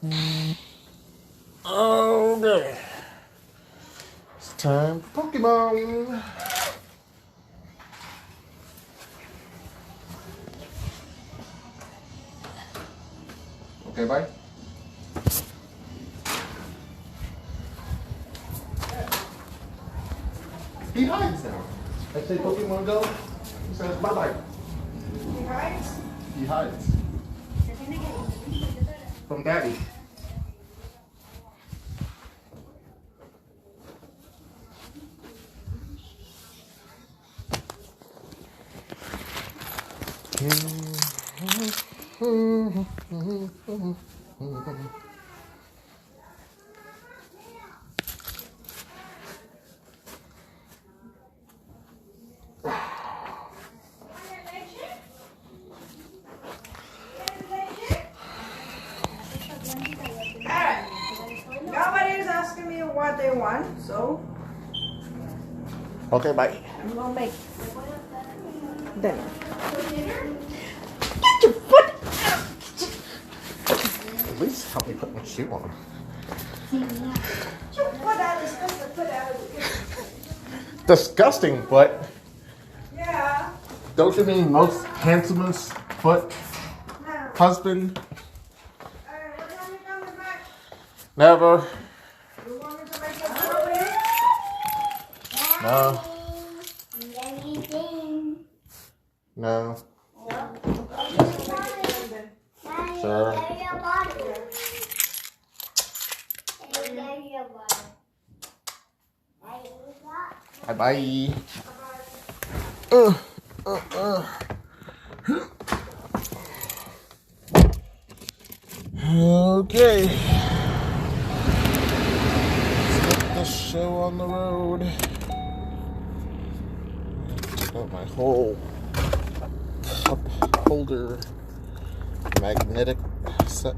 Okay. It's time for Pokemon. Okay, bye. He hides now. I say Pokemon Go. He says bye bye. He hides? He hides. From Daddy. Nobody's asking me what they want, so Okay, bye. I'm gonna make dinner. Get your foot out! At least help me put my shoe on. Get your foot out! It's supposed to put out. Disgusting foot. Yeah. Don't you mean most handsomest foot No. husband? Alright, what time you coming back? Never. You want me to make some chili? No. Anything? No. Sure. Sure. Bye bye. Okay. Let's get this show on the road. Got my whole cup holder magnetic set.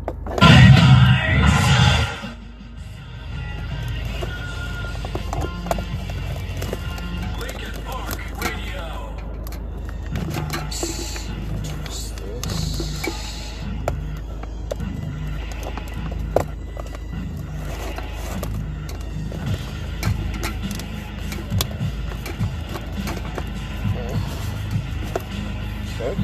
Okay.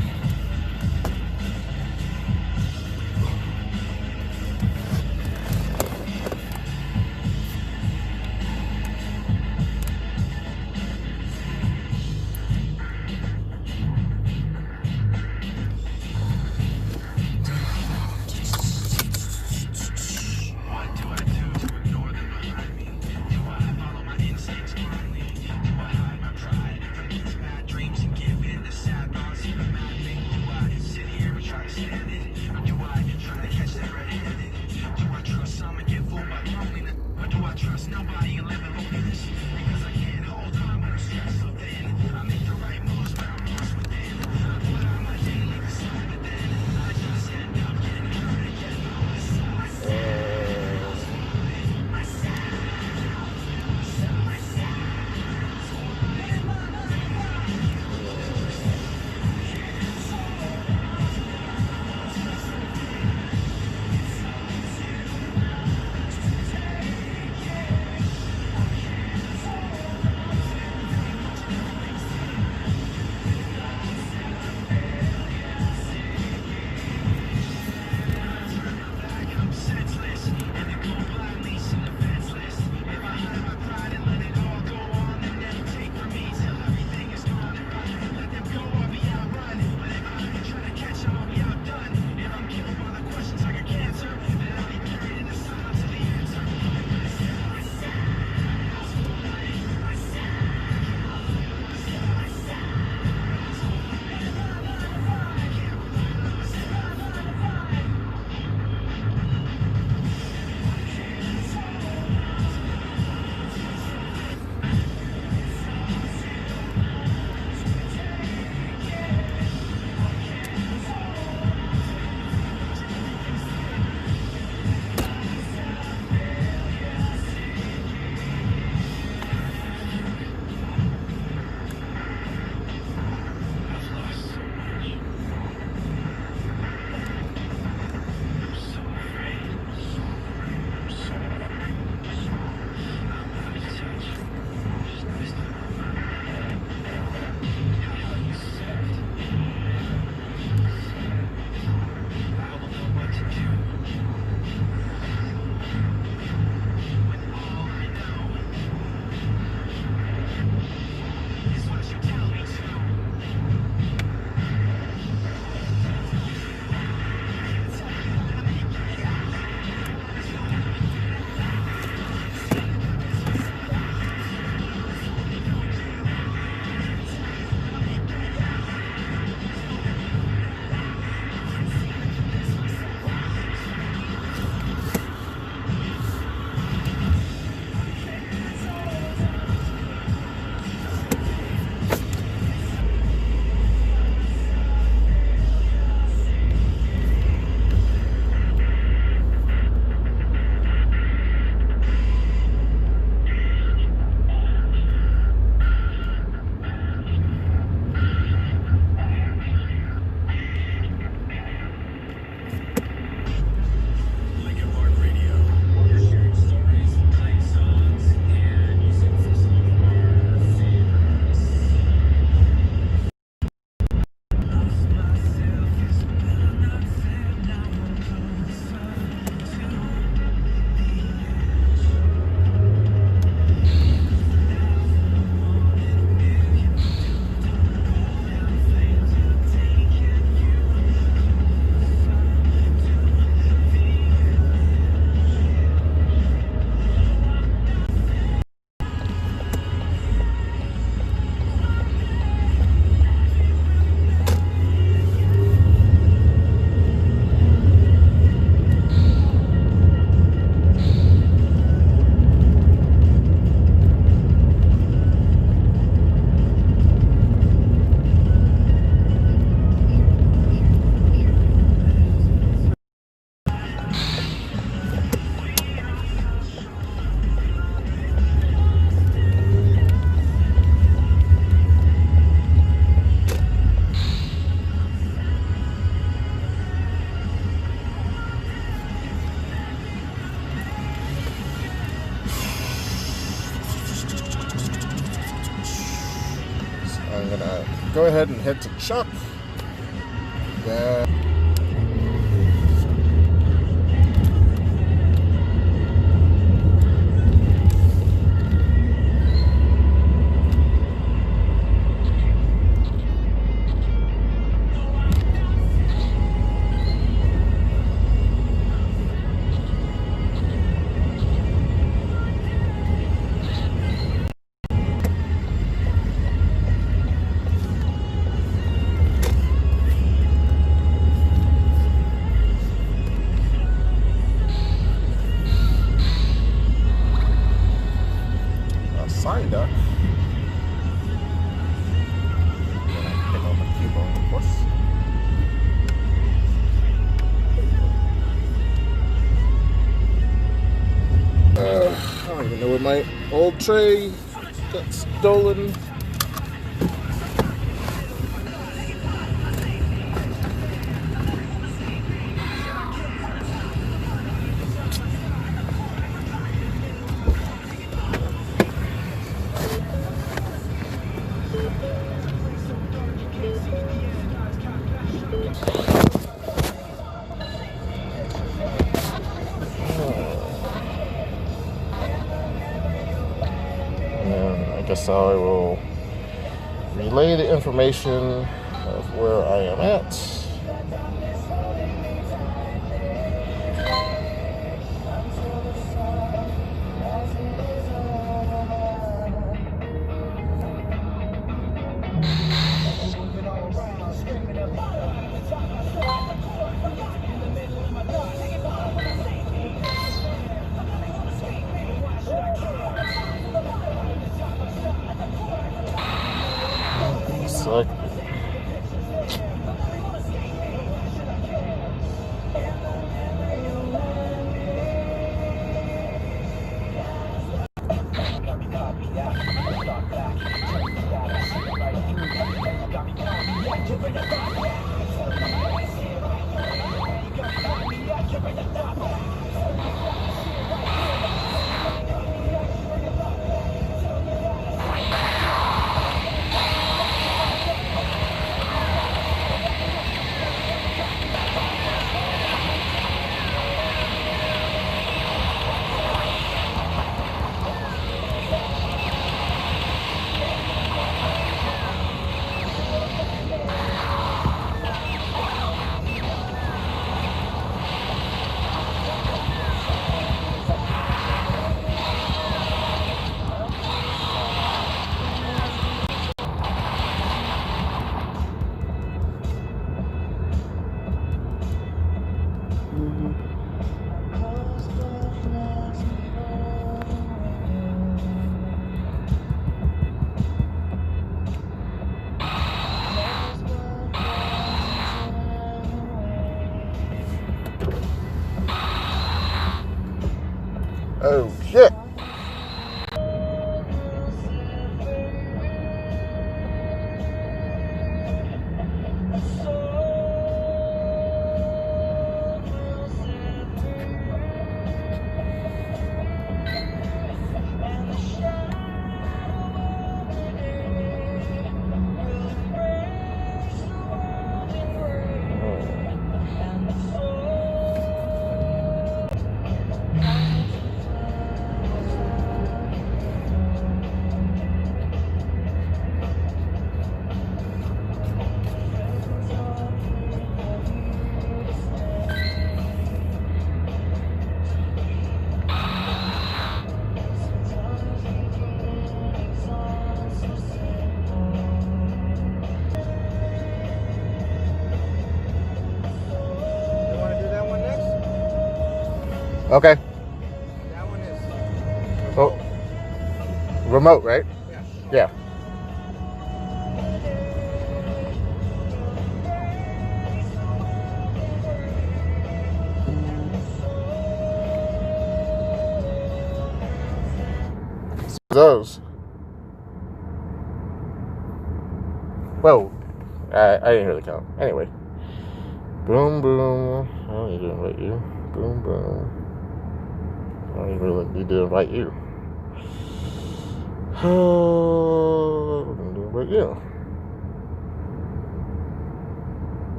I'm gonna go ahead and head to the shop. Then signed up. Then I pick up a Cubone, of course. I don't even know where my old tray got stolen. I guess I will relay the information of where I am at. So oh shit. Okay. That one is Remote, right? Yeah. Yeah. Those. Whoa. I didn't hear the count. Anyway. Boom, boom. I don't need to invite you. Boom, boom. I don't even really need to invite you. I'm going to invite you.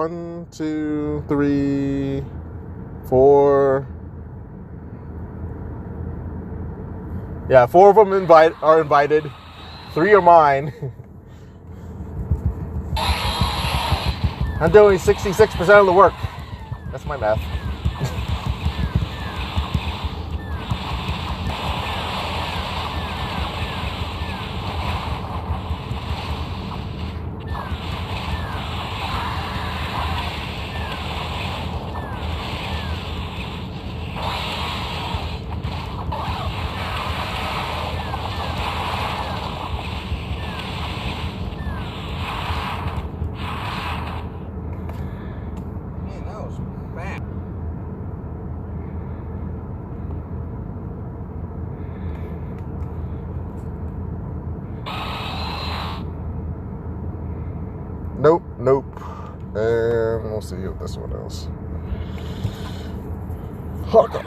1, 2, 3, 4. Yeah, 4 of them are invited. 3 are mine. I'm doing 66% of the work. That's my math. Nope. And we'll see what this one is. Okay.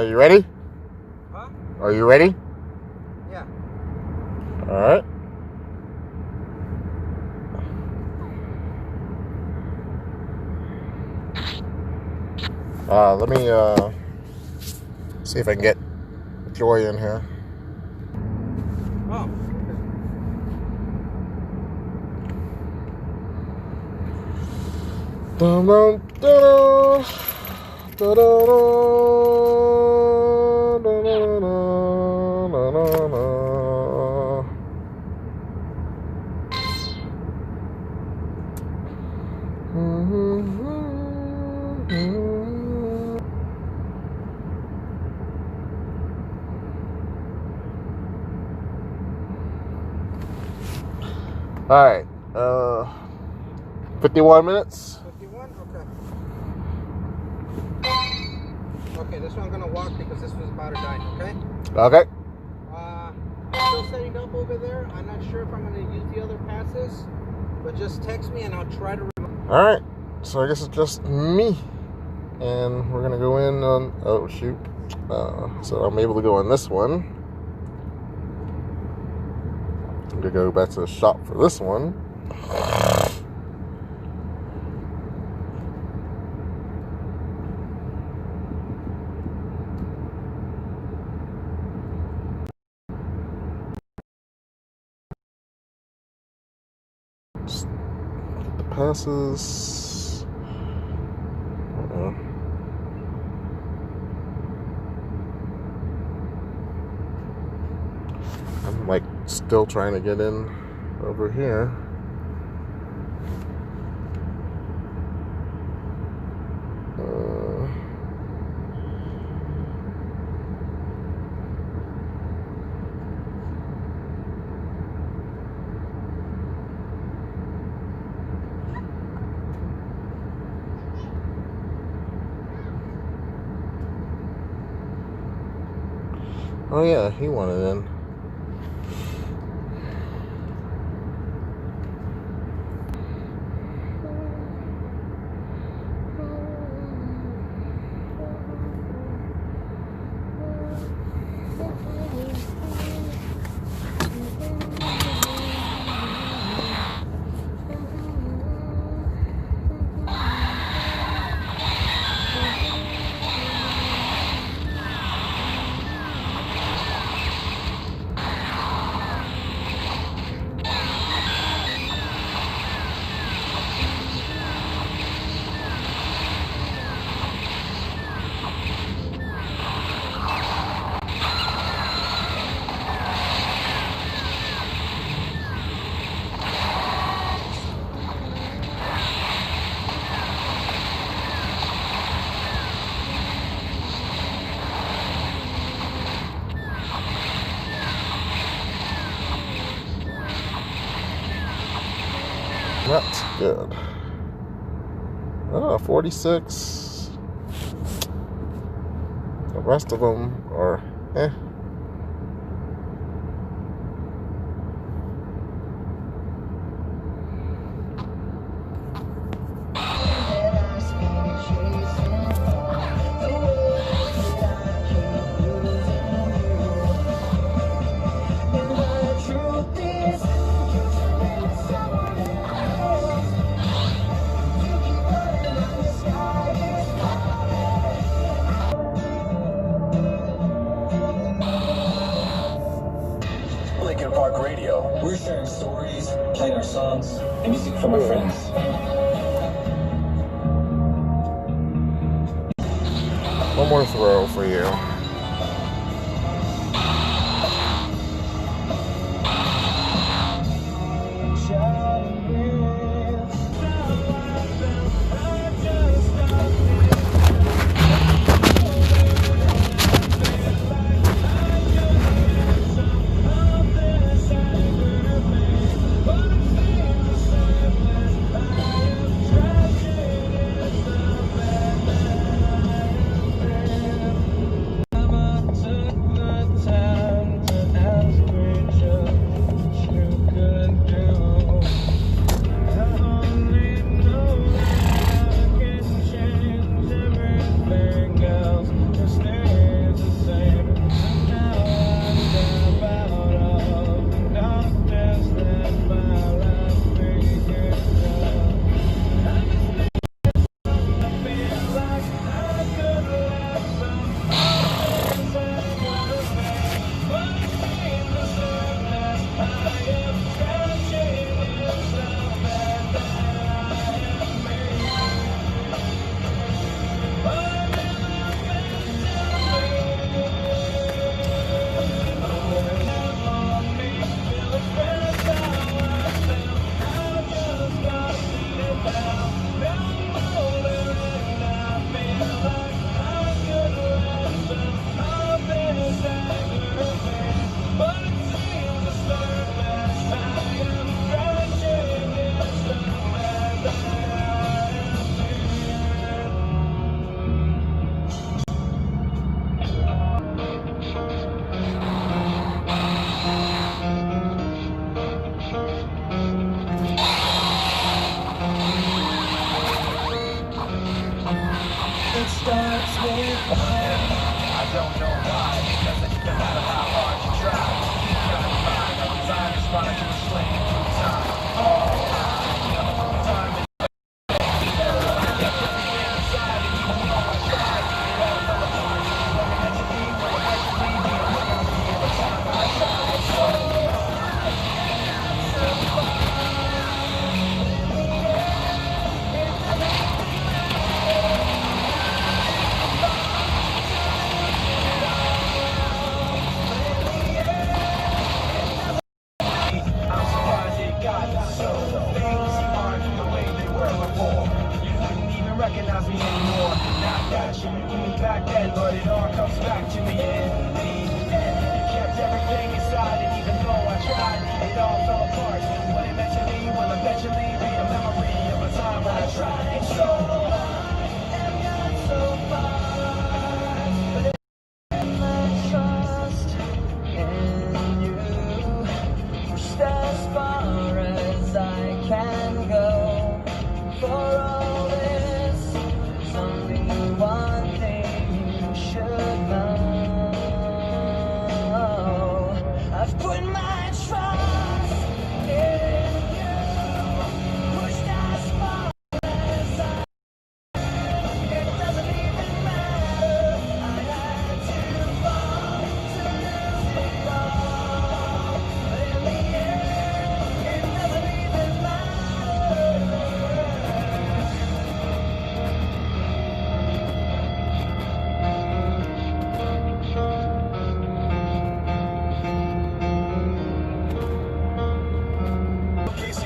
You ready? Huh? Are you ready? Yeah. All right. Let me see if I can get Joy in here. Oh. Dun, dun, dun, dun, dun, dun, dun, dun, dun, dun. All right, 51 minutes. 51? Okay. Okay, this one I'm gonna walk because this was about to die, okay? Okay. Still setting up over there. I'm not sure if I'm gonna use the other passes, but just text me and I'll try to remember. All right, so I guess it's just me, and we're gonna go in on. Oh shoot! So I'm able to go on this one. I'm gonna go back to the shop for this one. Just get the passes. I'm like still trying to get in over here. Oh yeah, he wanted in. Not good. Oh, 46. The rest of them are eh. Park Radio. We're sharing stories, playing our songs, and music from our friends. One more throw for you.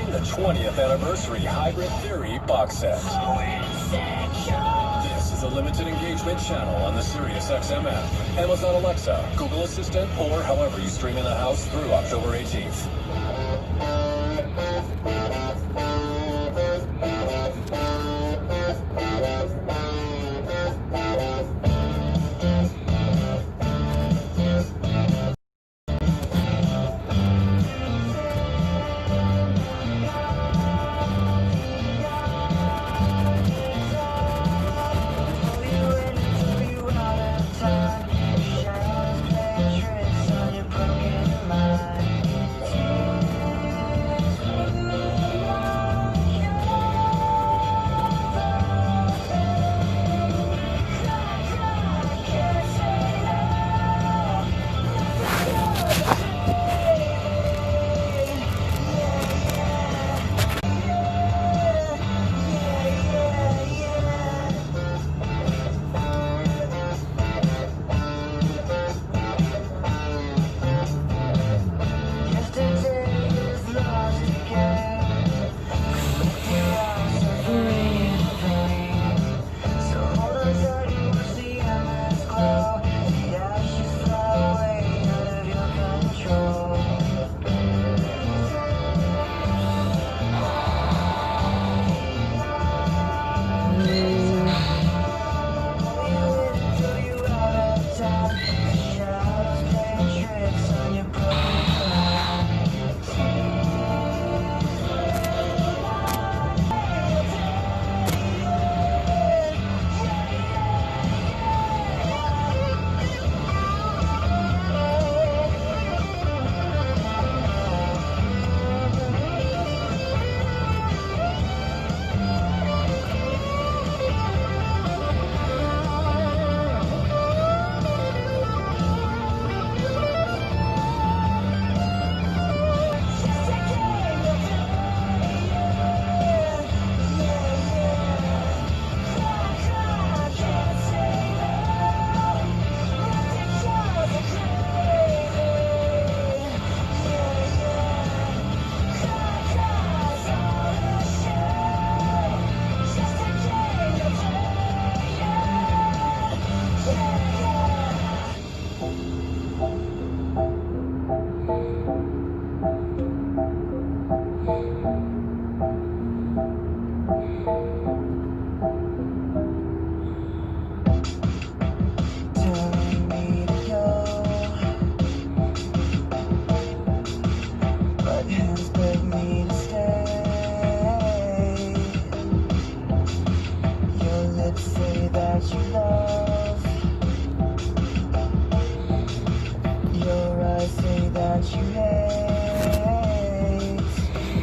The 20th anniversary Hybrid Theory box set. This is a limited engagement channel on the SiriusXM app, Amazon Alexa, Google Assistant, or however you stream in the house through October 18th. hands beg me to stay. Your lips say that you love. Your eyes say that you hate.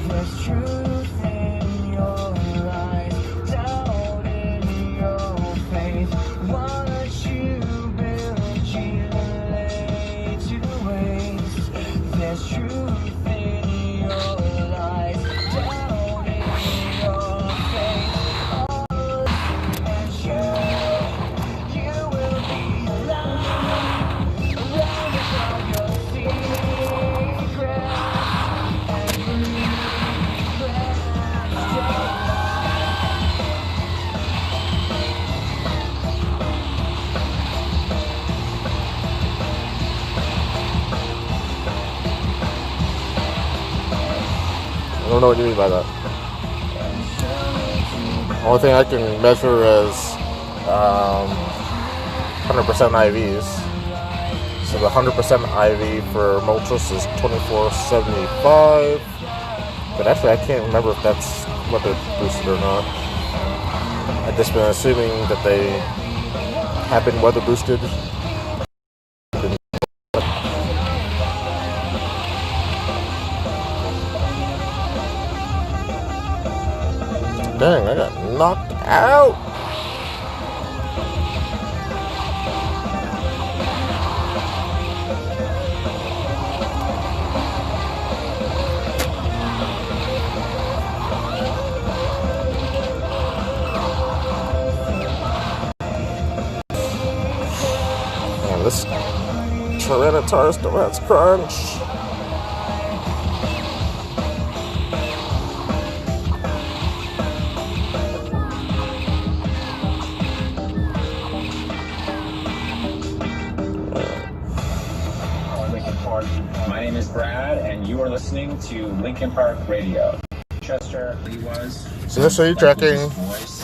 There's truth in your eyes, doubt in your face. What you build, you lay to waste. There's truth in your eyes, doubt in your face. All and you will be alone, alone with all your secrets and regrets. I don't know what you mean by that. Only thing I can measure is 100% IVs. So the 100% IV for Moltres is $24.75. But actually, I can't remember if that's whether it's boosted or not. I've just been assuming that they have been weather boosted. Dang, I got knocked out. Man, this Tyranitar still has crunch. My name is Brad, and you are listening to Lincoln Park Radio. Chester, he was. So this are you tracking? Voice,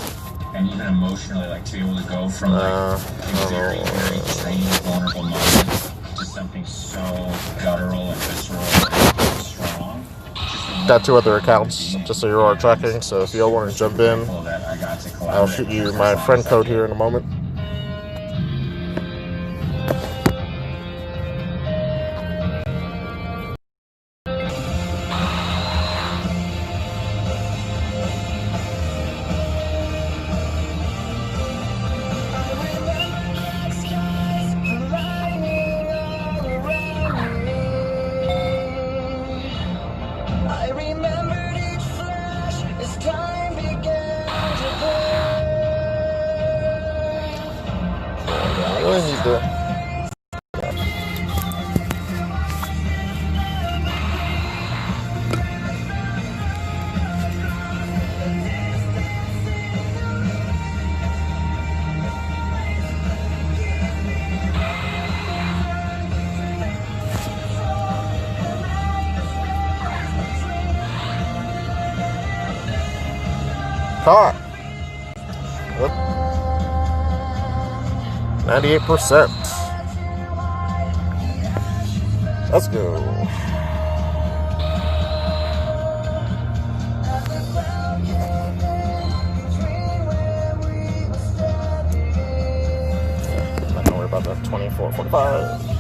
and even emotionally, like to be able to go from like a very, very strange, vulnerable moment to something so guttural and visceral and strong. Got 2 other accounts, just so you're all tracking. So if you all want to jump in, I'll shoot you my friend code here in a moment. I remembered each flash as time began to burn. I really need to. Caught. 98%. Let's go. I'm not gonna worry about that. 24.45.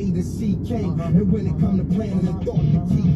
A to CK. And when it come to planning and thought, the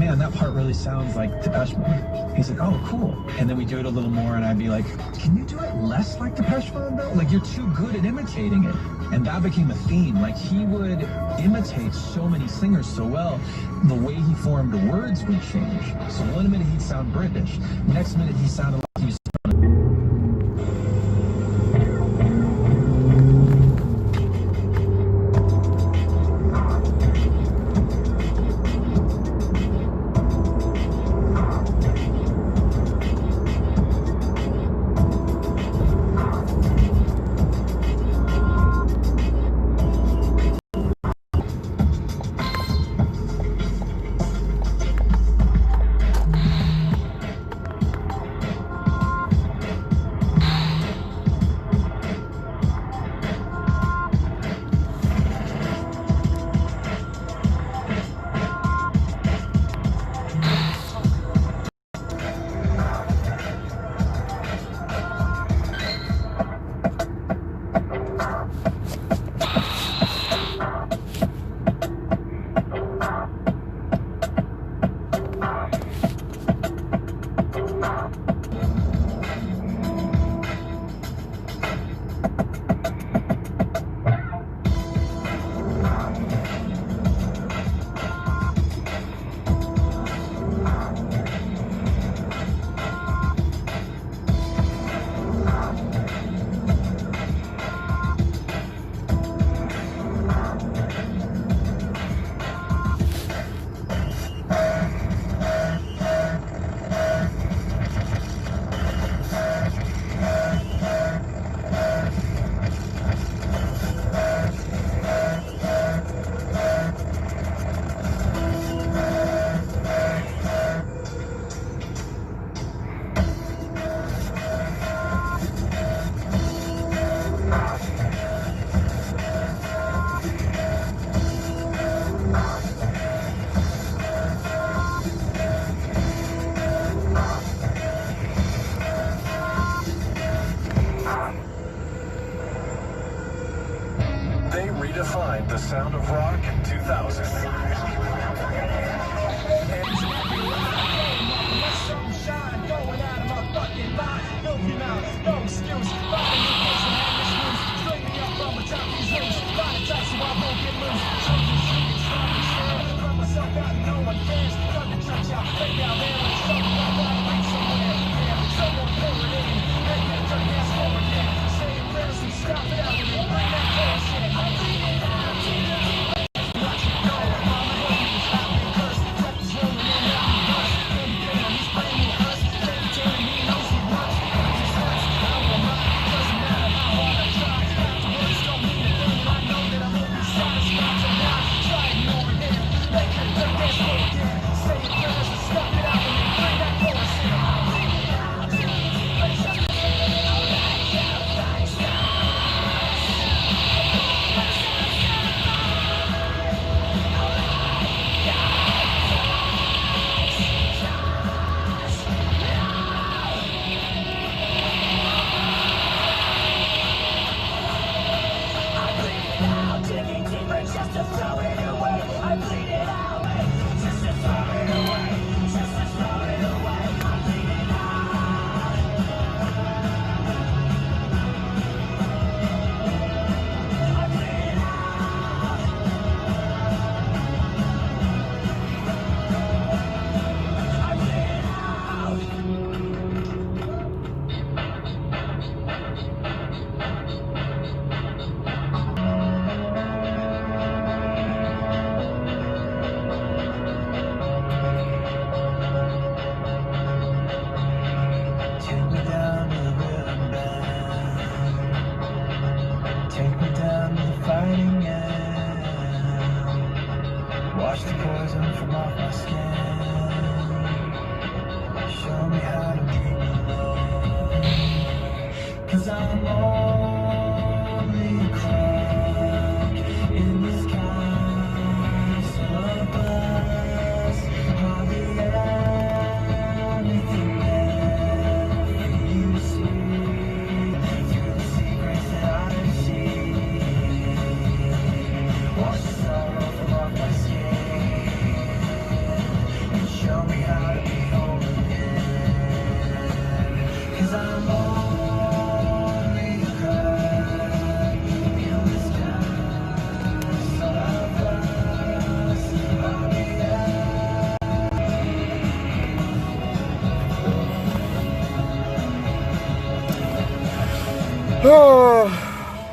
man, that part really sounds like Depeche Mode. He's like, oh, cool. And then we do it a little more, and I'd be like, can you do it less like Depeche Mode, though? Like, you're too good at imitating it. And that became a theme. Like, he would imitate so many singers so well, the way he formed the words would change. So one minute he'd sound British, next minute he sounded like he was redefined the sound of rock in 2000.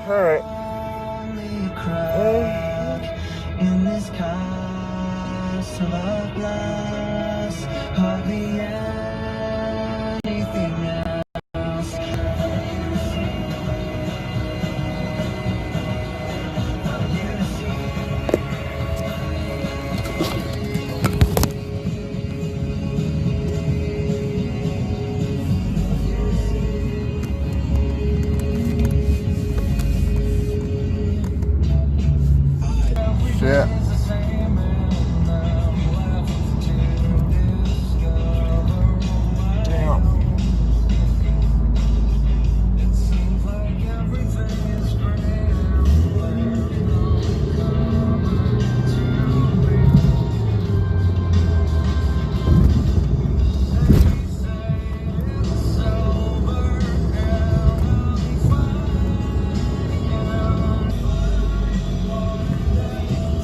Alright. In this castle of glass, hardly anything else. Shit. Damn.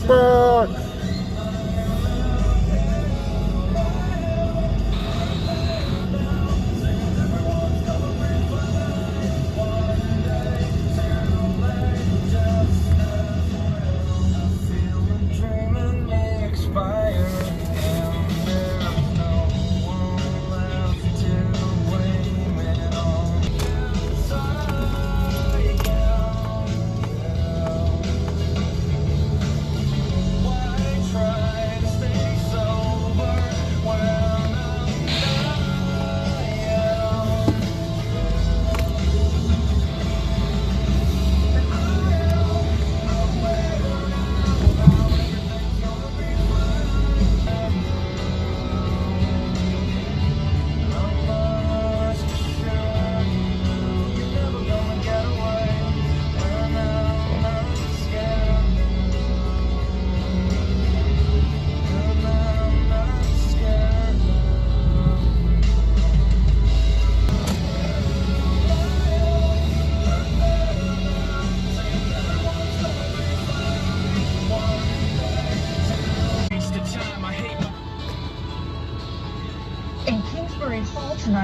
Fuck.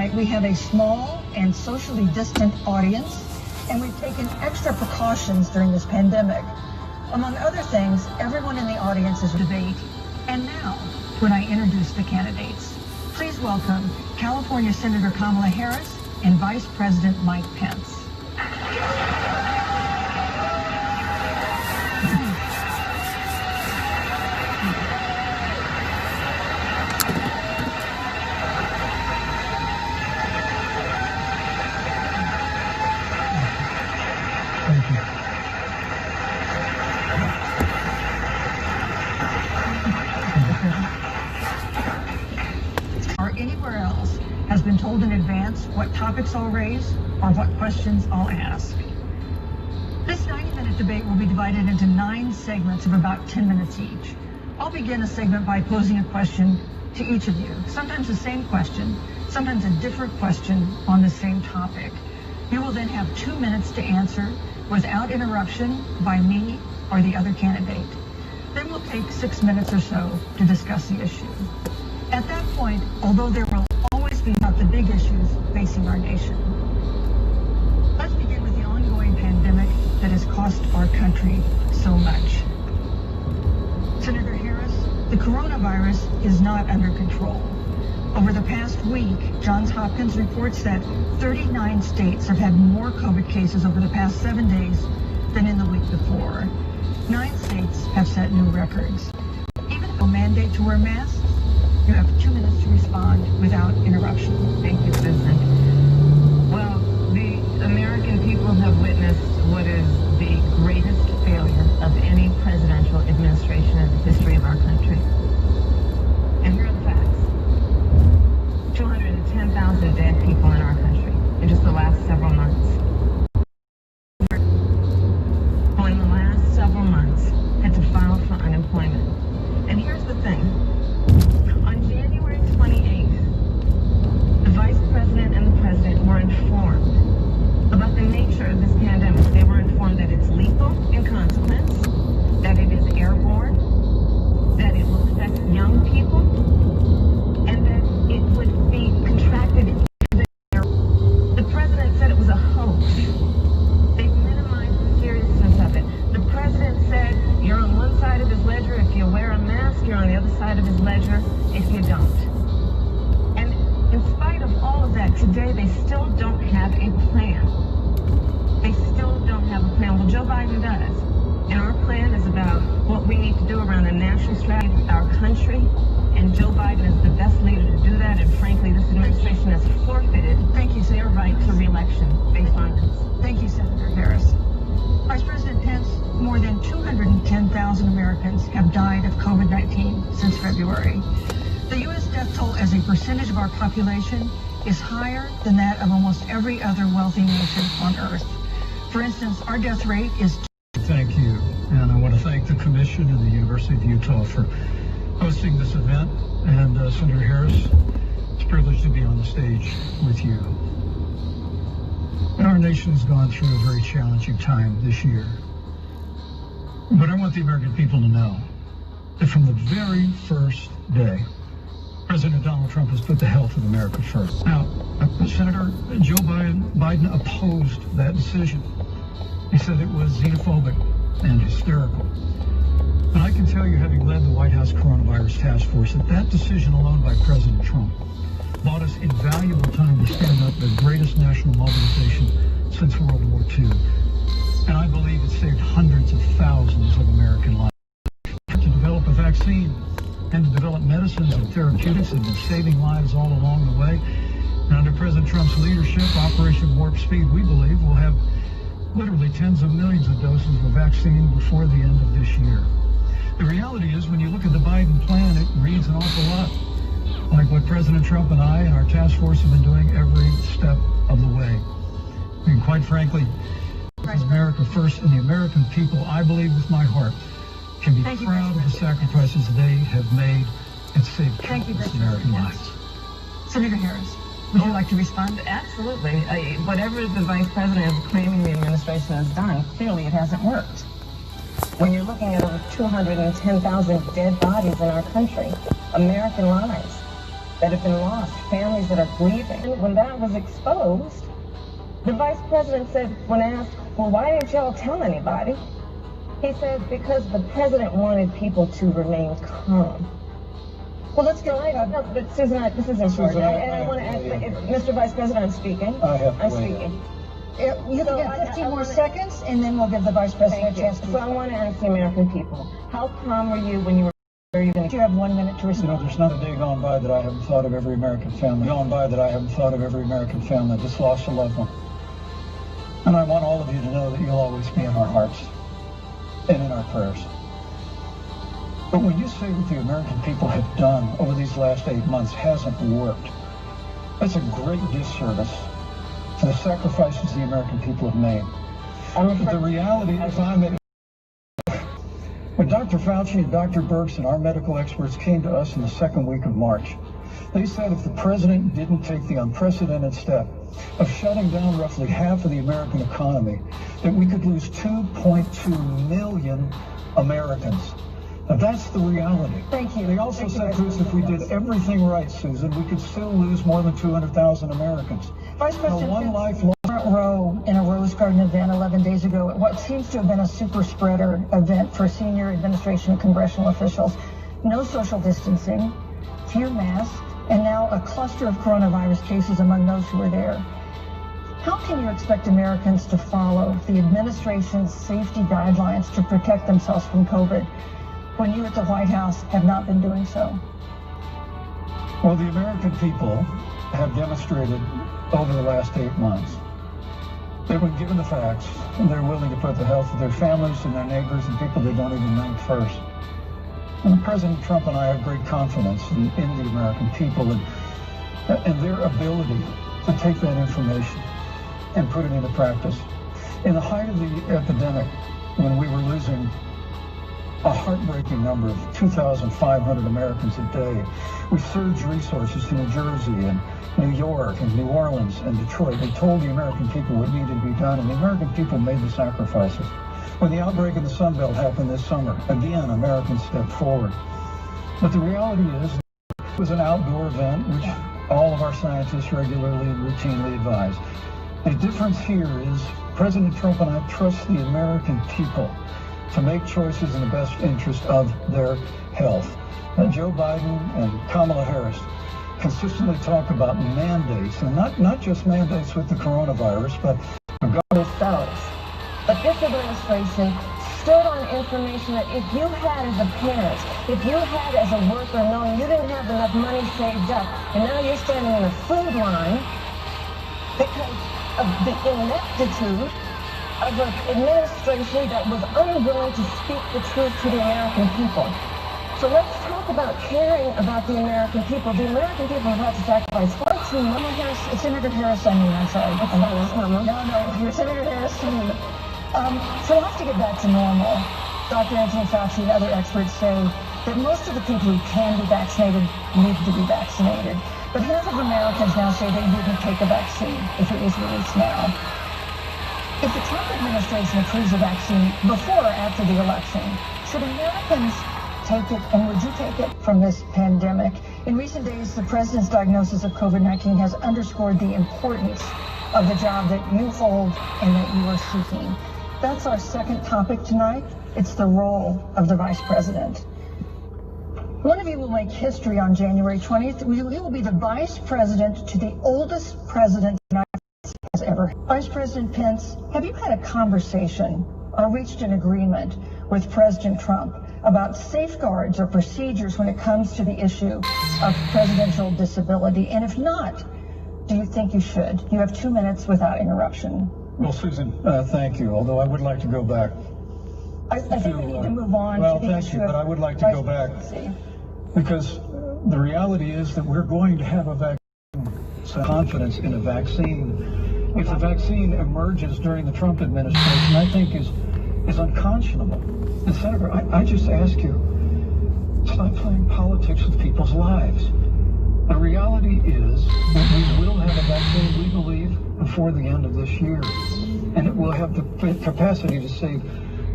tonight, we have a small and socially distant audience, and we've taken extra precautions during this pandemic. Among other things, everyone in the audience is debate. And now, when I introduce the candidates, please welcome California Senator Kamala Harris and Vice President Mike Pence. Or anywhere else has been told in advance what topics I'll raise or what questions I'll ask. This 90-minute debate will be divided into 9 segments of about 10 minutes each. I'll begin a segment by posing a question to each of you, sometimes the same question, sometimes a different question on the same topic. You will then have 2 minutes to answer without interruption by me or the other candidate. Then we'll take 6 minutes or so to discuss the issue. At that point, although there will always be about the big issues facing our nation, let's begin with the ongoing pandemic that has cost our country so much. Senator Harris, the coronavirus is not under control. Over the past week, Johns Hopkins reports that 39 states have had more COVID cases over the past 7 days than in the week before. 9 states have set new records. Even if a mandate to wear masks, you have 2 minutes to respond without interruption. Thank you, President. Well, the American people have witnessed what is the greatest failure of any presidential administration in the history of our country. And here are the facts. 210,000 dead people in our country in just the last several months. Who in the last several months had to file for unemployment. And here's the thing. On January 28th, the Vice President and the President were informed about the nature of this pandemic. They were informed that it's lethal in consequence, that it is airborne, that it will affect young people, and that it would be contracted in the air. The President said it was a hoax. They minimized the seriousness of it. The President said you're on one side of his ledger if you wear a mask, you're on the other side of his ledger if you don't. And in spite of all of that, today they still don't have a plan. They still don't have a plan. Well, Joe Biden does. And our plan is about what we need to do around a national strategy with our country. And Joe Biden is the best leader to do that. And frankly, this administration has forfeited their right to re-election based on this. Thank you, Senator Harris. Vice President Pence, more than 210,000 Americans have died of COVID-19 since February. The U.S. death toll as a percentage of our population is higher than that of almost every other wealthy nation on Earth. For instance, our death rate is... Thank you. And I want to thank the Commission and the University of Utah for hosting this event. And Senator Harris, it's a privilege to be on the stage with you. And our nation has gone through a very challenging time this year. But I want the American people to know that from the very first day, President Donald Trump has put the health of America first. Now, Senator Joe Biden opposed that decision. He said it was xenophobic and hysterical. But I can tell you, having led the White House Coronavirus Task Force, that that decision alone by President Trump bought us invaluable time to stand up the greatest national mobilization since World War II. And I believe it saved hundreds of thousands of American lives. To develop a vaccine and to develop medicines and therapeutics that have been saving lives all along the way. And under President Trump's leadership, Operation Warp Speed, we believe will have literally tens of millions of doses of vaccine before the end of this year. The reality is, when you look at the Biden plan, it reads an awful lot like what President Trump and I and our task force have been doing every step of the way. I mean, quite frankly, America first, and the American people, I believe with my heart, can be proud of the sacrifices they have made and saved countless American lives. Senator Harris, would you like to respond? Absolutely. Whatever the Vice President is claiming the administration has done, clearly it hasn't worked. When you're looking at over 210,000 dead bodies in our country, American lives that have been lost, families that are grieving. When that was exposed, the vice president said, when asked, well, why didn't y'all tell anybody? He said, because the president wanted people to remain calm. Well, let's go right up. No, but Susan, this is important. And I want to ask, Mr. Vice President, I'm speaking. I'm speaking. You can get 15 more seconds, and then we'll give the Vice President a chance to. So I want to ask the American people, how calm were you when you were going to... You have 1 minute to respond. You know, there's not a day gone by that I haven't thought of every American family. That just lost a loved one. And I want all of you to know that you'll always be in our hearts and in our prayers. But when you say what the American people have done over these last 8 months hasn't worked, that's a great disservice to the sacrifices the American people have made. The reality is when Dr. Fauci and Dr. Birx and our medical experts came to us in the second week of March, they said if the president didn't take the unprecedented step of shutting down roughly half of the American economy, that we could lose 2.2 million Americans. Now, that's the reality. Thank you. They also said to us if we did everything right, Susan, we could still lose more than 200,000 Americans. Vice President, one life lost. Front row in a Rose Garden event 11 days ago at what seems to have been a super spreader event for senior administration and congressional officials. No social distancing, few masks, and now a cluster of coronavirus cases among those who were there. How can you expect Americans to follow the administration's safety guidelines to protect themselves from COVID when you at the White House have not been doing so? Well, the American people have demonstrated over the last 8 months that when given the facts, they're willing to put the health of their families and their neighbors and people they don't even know first. And President Trump and I have great confidence in the American people and their ability to take that information and put it into practice. In the height of the epidemic, when we were losing a heartbreaking number of 2,500 Americans a day, we surged resources to New Jersey and New York and New Orleans and Detroit. We told the American people what needed to be done, and the American people made the sacrifices. When the outbreak of the Sun Belt happened this summer, again, Americans stepped forward. But the reality is, it was an outdoor event, which all of our scientists regularly and routinely advise. The difference here is President Trump and I trust the American people to make choices in the best interest of their health. Joe Biden and Kamala Harris consistently talk about mandates, and not just mandates with the coronavirus, but themselves. But this administration stood on information that if you had as a parent, if you had as a worker known you didn't have enough money saved up, and now you're standing in a food line because of the ineptitude of an administration that was unwilling to speak the truth to the American people. So let's talk about caring about the American people. The American people have had to sacrifice far too much. Senator Harris, I'm sorry. No, you're Senator Harris. So we'll have to get back to normal. Dr. Anthony Fauci and other experts say that most of the people who can be vaccinated need to be vaccinated. But half of Americans now say they wouldn't take a vaccine if it was released now. If the Trump administration approves a vaccine before or after the election, should Americans take it, and would you take it from this pandemic? In recent days, the president's diagnosis of COVID-19 has underscored the importance of the job that you hold and that you are seeking. That's our second topic tonight. It's the role of the vice president. One of you will make history on January 20th. You will be the vice president to the oldest president the United States has ever had. Vice President Pence, have you had a conversation or reached an agreement with President Trump about safeguards or procedures when it comes to the issue of presidential disability? And if not, do you think you should? You have 2 minutes without interruption. Well, Susan, thank you, although I would like to go back. I think we need to move on well, to the thank issue you, of but I would like to go back because the reality is that we're going to have a vaccine, so confidence in a vaccine. If the vaccine emerges during the Trump administration, I think is unconscionable. And Senator, I just ask you, stop playing politics with people's lives. The reality is that we will have a vaccine, we believe, before the end of this year. And it will have the capacity to save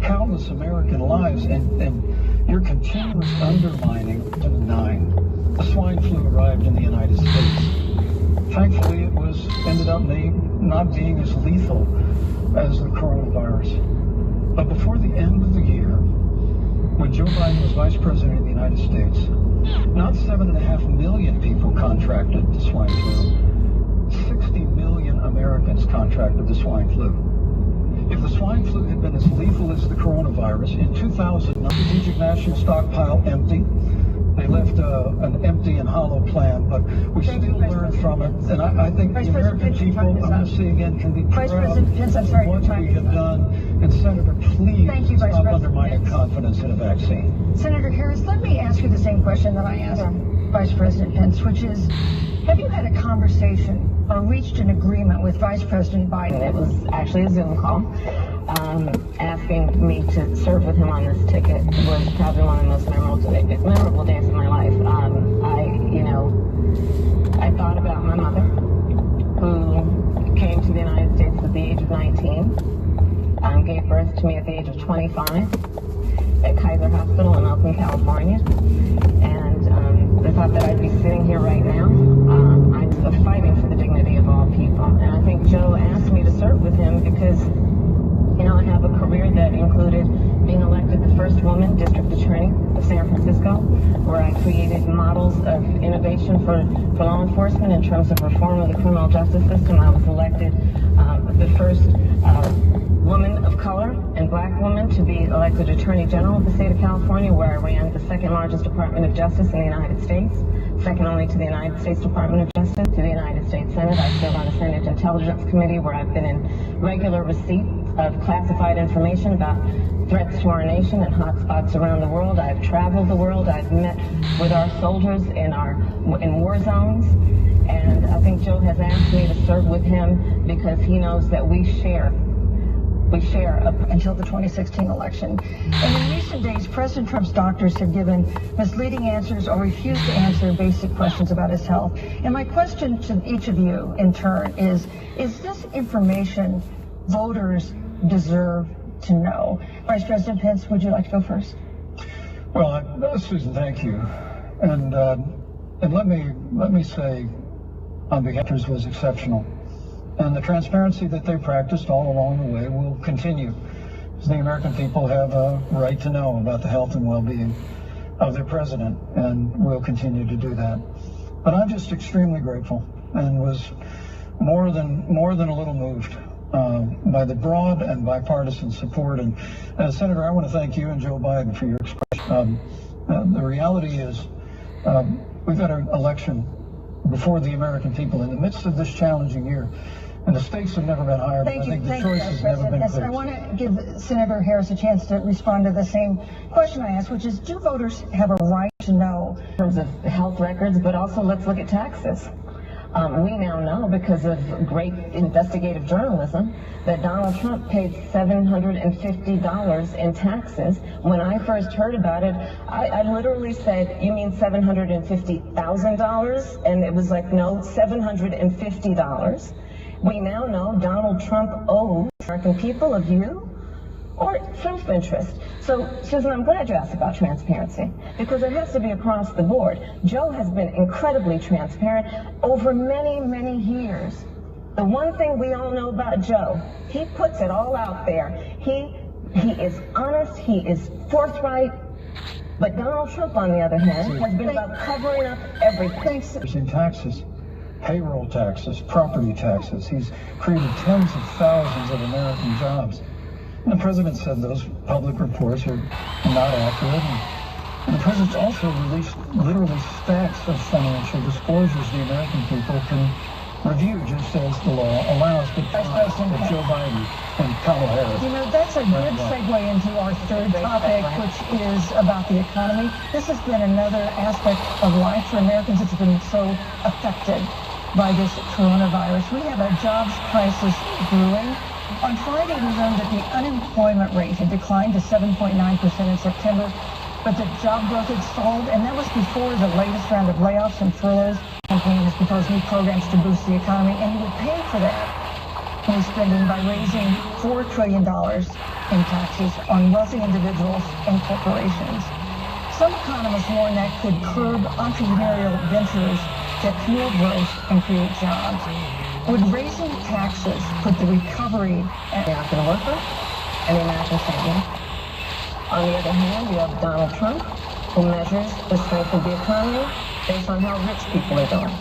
countless American lives, and your continuous undermining. In 2009, the swine flu arrived in the United States. Thankfully, it ended up not being as lethal as the coronavirus. But before the end of the year, when Joe Biden was vice president of the United States, not 7.5 million people contracted the swine flu. 60 million Americans contracted the swine flu. If the swine flu had been as lethal as the coronavirus, in 2000, the Strategic National Stockpile empty. They left an empty and hollow plan, but we still learned from it. And I think the American people, I'm going to say again, can be proud of what we have done. And Senator, please stop undermining confidence in a vaccine. Senator Harris, let me ask you the same question that I asked Vice President Pence, which is, have you had a conversation or reached an agreement with Vice President Biden? It was actually a Zoom call. Asking me to serve with him on this ticket was probably one of the most memorable days of my life. I thought about my mother, who came to the United States at the age of 19, gave birth to me at the age of 25 at Kaiser Hospital in Oakland, California, and the thought that I'd be sitting here right now, I'm fighting for the dignity of all people. And I think Joe asked me to serve with him because I have a career that included being elected the first woman district attorney of San Francisco, where I created models of innovation for law enforcement in terms of reform of the criminal justice system. I was elected the first woman of color and black woman to be elected Attorney General of the state of California, where I ran the second largest Department of Justice in the United States, second only to the United States Department of Justice, to the United States Senate. I serve on the Senate Intelligence Committee, where I've been in regular receipt of classified information about threats to our nation and hotspots around the world. I've traveled the world. I've met with our soldiers in war zones. And I think Joe has asked me to serve with him because he knows that we share until the 2016 election. And in recent days, President Trump's doctors have given misleading answers or refused to answer basic questions about his health. And my question to each of you in turn is this information voters deserve to know? Vice President Pence, would you like to go first? Well, Susan, thank you. And let me say, on behalf of was exceptional. And the transparency that they practiced all along the way will continue. Because the American people have a right to know about the health and well-being of their president, and will continue to do that. But I'm just extremely grateful and was more than a little moved by the broad and bipartisan support. And Senator, I want to thank you and Joe Biden for your expression. The reality is we've got an election before the American people in the midst of this challenging year. And the stakes have never been higher, but I think the choice has never been clearer. I want to give Senator Harris a chance to respond to the same question I asked, which is, do voters have a right to know? In terms of health records, but also let's look at taxes. We now know, because of great investigative journalism, that Donald Trump paid $750 in taxes. When I first heard about it, I literally said, you mean $750,000? And it was like, no, $750. We now know Donald Trump owes American people a view or self-interest. So, Susan, I'm glad you asked about transparency, because it has to be across the board. Joe has been incredibly transparent over many, many years. The one thing we all know about Joe, he puts it all out there. He is honest, he is forthright. But Donald Trump, on the other hand, has been about covering up everything. In taxes, payroll taxes, property taxes. He's created tens of thousands of American jobs. And the president said those public reports are not accurate. And the president's also released literally stacks of financial disclosures the American people can review, just as the law allows. But Joe Biden and Kamala Harris. You know, that's a good segue into our third topic, which is about the economy. This has been another aspect of life for Americans that's been so affected by this coronavirus. We have a jobs crisis brewing. On Friday, we learned that the unemployment rate had declined to 7.9% in September, but the job growth had stalled, and that was before the latest round of layoffs and furloughs. The campaign has proposed new programs to boost the economy, and you would pay for that new spending by raising $4 trillion in taxes on wealthy individuals and corporations. Some economists warn that could curb entrepreneurial ventures that fuel growth and create jobs. Would raising taxes put the recovery at the American worker and the American family? On the other hand, you have Donald Trump, who measures the strength of the economy based on how rich people are doing,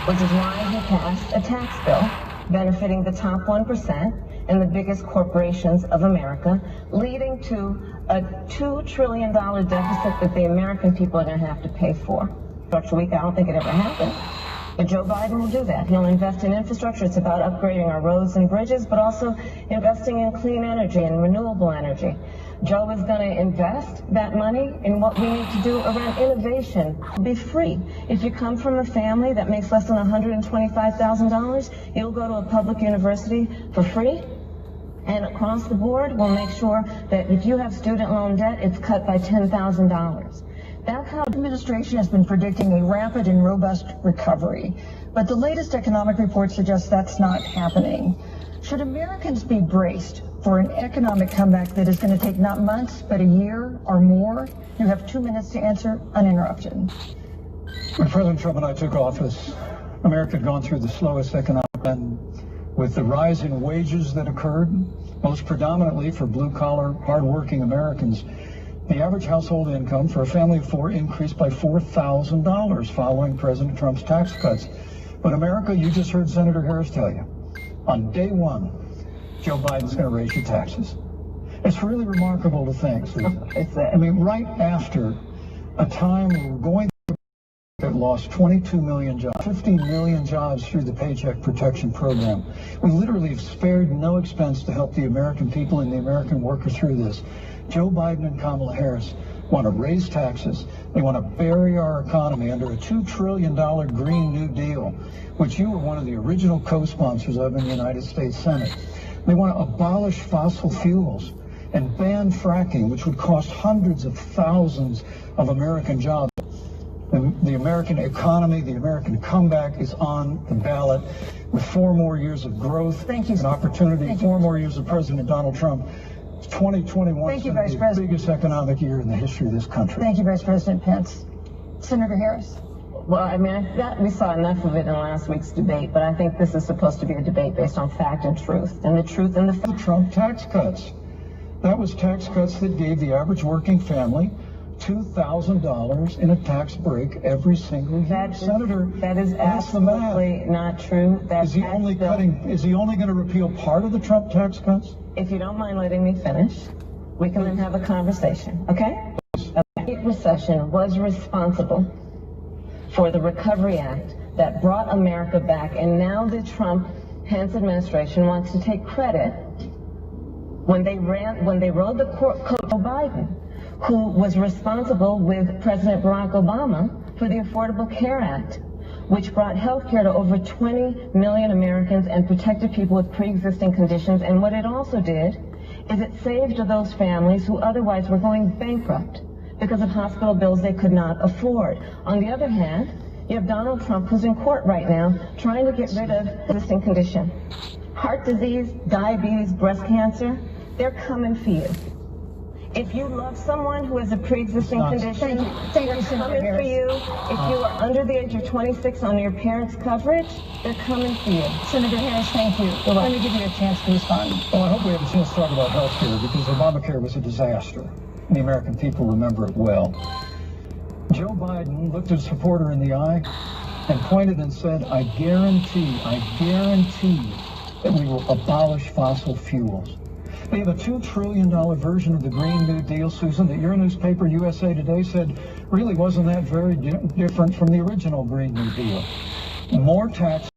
which is why he passed a tax bill benefiting the top 1% and the biggest corporations of America, leading to a $2 trillion deficit that the American people are going to have to pay for. Infrastructure week, I don't think it ever happened. But Joe Biden will do that. He'll invest in infrastructure. It's about upgrading our roads and bridges, but also investing in clean energy and renewable energy. Joe is going to invest that money in what we need to do around innovation. Be free. If you come from a family that makes less than $125,000, you'll go to a public university for free. And across the board, we'll make sure that if you have student loan debt, it's cut by $10,000. That's how the administration has been predicting a rapid and robust recovery. But the latest economic report suggests that's not happening. Should Americans be braced for an economic comeback that is going to take not months, but a year or more? You have 2 minutes to answer uninterrupted. When President Trump and I took office, America had gone through the slowest economic and with the rise in wages that occurred, most predominantly for blue-collar, hard-working Americans, the average household income for a family of four increased by $4,000 following President Trump's tax cuts. But America, you just heard Senator Harris tell you, on day one, Joe Biden's going to raise your taxes. It's really remarkable to think. I mean, right after a time we were going that lost 22 million jobs, 50 million jobs through the Paycheck Protection Program. We literally have spared no expense to help the American people and the American worker through this. Joe Biden and Kamala Harris want to raise taxes. They want to bury our economy under a $2 trillion Green New Deal, which you were one of the original co-sponsors of in the United States Senate. They want to abolish fossil fuels and ban fracking, which would cost hundreds of thousands of American jobs. The American economy, the American comeback is on the ballot with 4 more years of growth and opportunity, 4 more years of President Donald Trump. 2021 is going to be the biggest economic year in the history of this country. Thank you, Vice President Pence. Senator Harris. Well, I mean, we saw enough of it in last week's debate, but I think this is supposed to be a debate based on fact and truth, and the truth and the Trump tax cuts. That was tax cuts that gave the average working family $2,000 in a tax break every single year. Senator, that is absolutely not true. Is he only going to repeal part of the Trump tax cuts? If you don't mind letting me finish, we can then have a conversation, okay? A Great Recession was responsible for the Recovery Act that brought America back, and now the Trump-Pence administration wants to take credit when they rode the coat of Biden, who was responsible with President Barack Obama for the Affordable Care Act, which brought health care to over 20 million Americans and protected people with pre-existing conditions. And what it also did is it saved those families who otherwise were going bankrupt because of hospital bills they could not afford. On the other hand, you have Donald Trump, who's in court right now trying to get rid of existing condition. Heart disease, diabetes, breast cancer, they're coming for you. If you love someone who has a pre-existing condition, they're coming for you. If you are under the age of 26 on your parents' coverage, they're coming for you. Senator Harris, thank you. Let me give you a chance to respond. Well, I hope we have a chance to talk about health care, because Obamacare was a disaster. The American people remember it well. Joe Biden looked his supporter in the eye and pointed and said, I guarantee that we will abolish fossil fuels. They have a $2 trillion version of the Green New Deal, Susan, that your newspaper, USA Today, said really wasn't that very different from the original Green New Deal. More taxes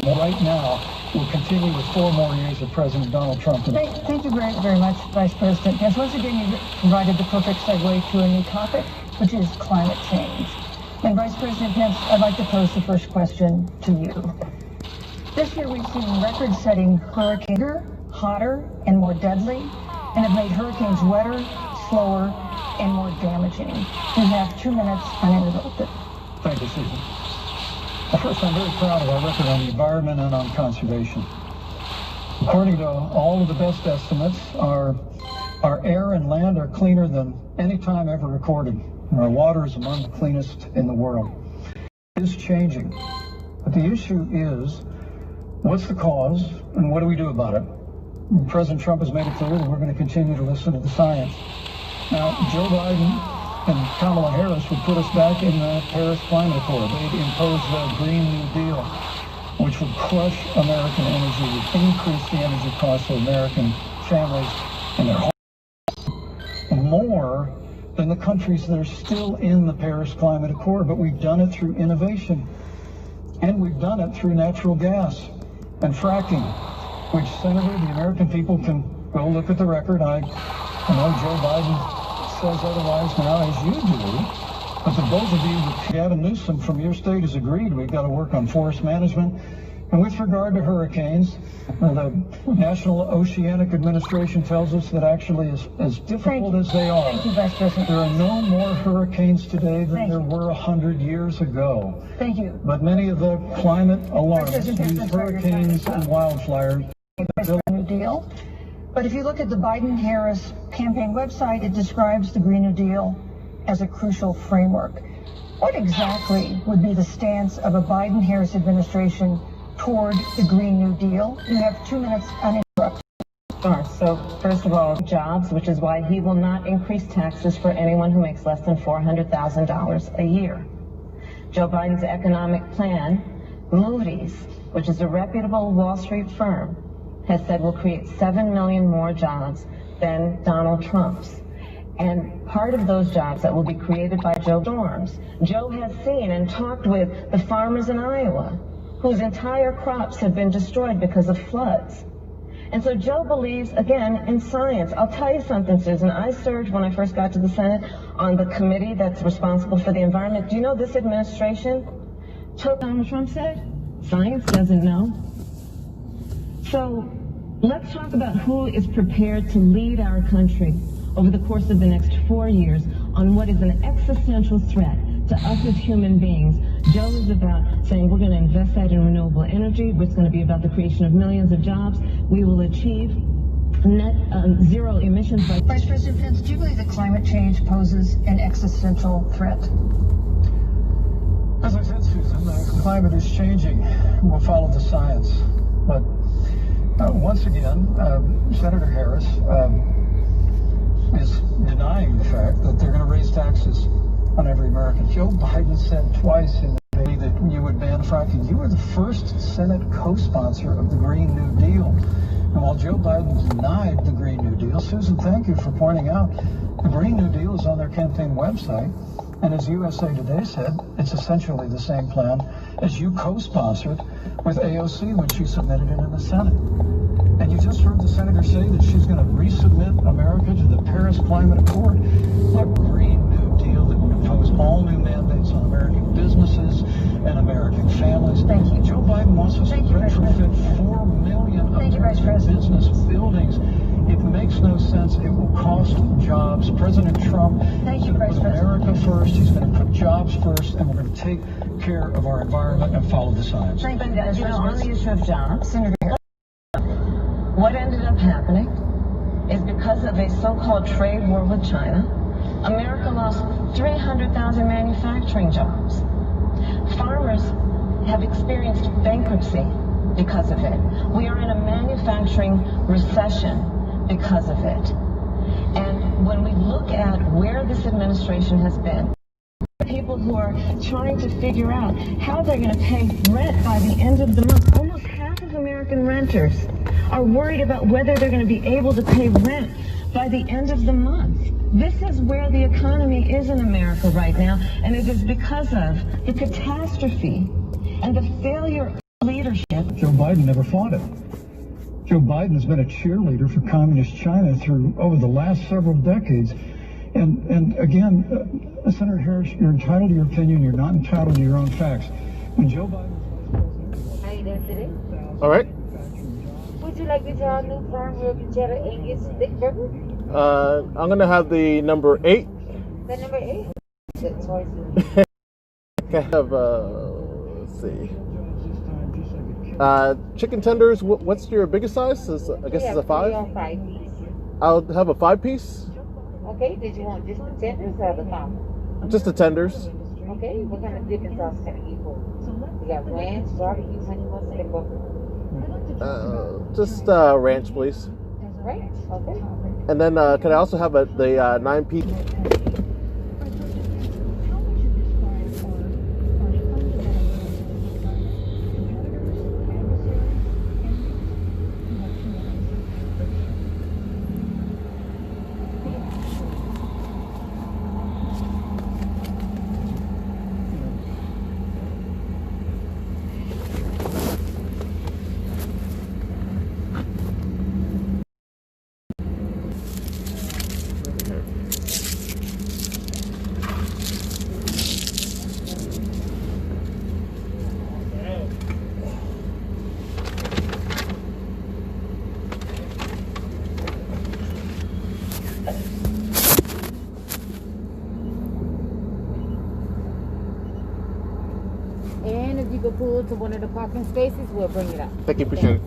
right now will continue with 4 more years of President Donald Trump. Thank you very, very much, Vice President Pence. Once again, you provided the perfect segue to a new topic, which is climate change. And Vice President Pence, I'd like to pose the first question to you. This year we've seen record-setting hurricanes, hotter and more deadly, and have made hurricanes wetter, slower, and more damaging. You have 2 minutes uninterrupted. Thank you, Susan. Well, first, I'm very proud of our record on the environment and on conservation. According to all of the best estimates, our air and land are cleaner than any time ever recorded. And our water is among the cleanest in the world. It is changing. But the issue is, what's the cause and what do we do about it? And President Trump has made it clear that we're going to continue to listen to the science. Now, Joe Biden and Kamala Harris would put us back in the Paris Climate Accord. They'd impose the Green New Deal, which would crush American energy, would increase the energy costs of American families and their homes more than the countries that are still in the Paris Climate Accord. But we've done it through innovation, and we've done it through natural gas and fracking, which, Senator, the American people can go look at the record. I know Joe Biden says otherwise now, as you do, but the both of you, Gavin Newsom from your state, has agreed we've got to work on forest management. And with regard to hurricanes, the National Oceanic Administration tells us that actually, as difficult as they are, there are no more hurricanes today than there were 100 years ago. Thank you. But many of the climate alarmists use hurricanes and wildfires. New Deal. But if you look at the Biden-Harris campaign website, it describes the Green New Deal as a crucial framework. What exactly would be the stance of a Biden-Harris administration toward the Green New Deal? You have 2 minutes uninterrupted. Sure. So, first of all, jobs, which is why he will not increase taxes for anyone who makes less than $400,000 a year. Joe Biden's economic plan, Moody's, which is a reputable Wall Street firm, has said will create 7 million more jobs than Donald Trump's. And part of those jobs that will be created by Joe storms. Joe has seen and talked with the farmers in Iowa whose entire crops have been destroyed because of floods. And so Joe believes, again, in science. I'll tell you something, Susan. I served, when I first got to the Senate, on the committee that's responsible for the environment. Do you know this administration took Donald Trump said? Science doesn't know. So let's talk about who is prepared to lead our country over the course of the next 4 years on what is an existential threat to us as human beings. Joe is about saying we're going to invest that in renewable energy. It's going to be about the creation of millions of jobs. We will achieve net zero emissions by... Vice President Pence, do you believe that climate change poses an existential threat? As I said, Susan, the climate is changing. We'll follow the science. But once again, Senator Harris is denying the fact that they're going to raise taxes on every American. Joe Biden said twice in the debate that you would ban fracking. You were the first Senate co-sponsor of the Green New Deal. And while Joe Biden denied the Green New Deal, Susan, thank you for pointing out, the Green New Deal is on their campaign website. And as USA Today said, it's essentially the same plan as you co-sponsored with AOC when she submitted it in the Senate. And you just heard the senator say that she's going to resubmit America to the Paris Climate Accord, a Green New Deal that would impose all new mandates on American businesses and American families. Thank you. Joe Biden wants us to retrofit 4 million American business buildings. It makes no sense. It will cost jobs. President Trump is going to put America first. He's going to put jobs first, and we're going to take care of our environment and follow the science. Thank you. You know, on the issue of jobs, Senator, what ended up happening is because of a so-called trade war with China, America lost 300,000 manufacturing jobs. Farmers have experienced bankruptcy because of it. We are in a manufacturing recession because of it. And when we look at where this administration has been, people who are trying to figure out how they're going to pay rent by the end of the month. Almost half of American renters are worried about whether they're going to be able to pay rent by the end of the month. This is where the economy is in America right now, and it is because of the catastrophe and the failure of leadership. Joe Biden never fought it. Joe Biden has been a cheerleader for communist China through over the last several decades. And again, Senator Harris, you're entitled to your opinion. You're not entitled to your own facts. When Joe Biden was vice president, how you doing today? All right. Would you like me to try a new firm rib cheddar Angus thick burger? I'm gonna have the number 8. The number 8. Good choices. I have let's see. Chicken tenders, what's your biggest size? I guess it's a 5? 5 piece. I'll have a 5-piece. Okay, did you want just the tenders or the combo? Just the tenders. Okay, what kind of dipping sauce can I get for you? We got ranch, barbecue, honey mustard, and butter. Just ranch, please. Ranch, okay. And then can I also have the 9-piece? And if you could pull to one of the parking spaces, we'll bring it up. Thank you, appreciate it.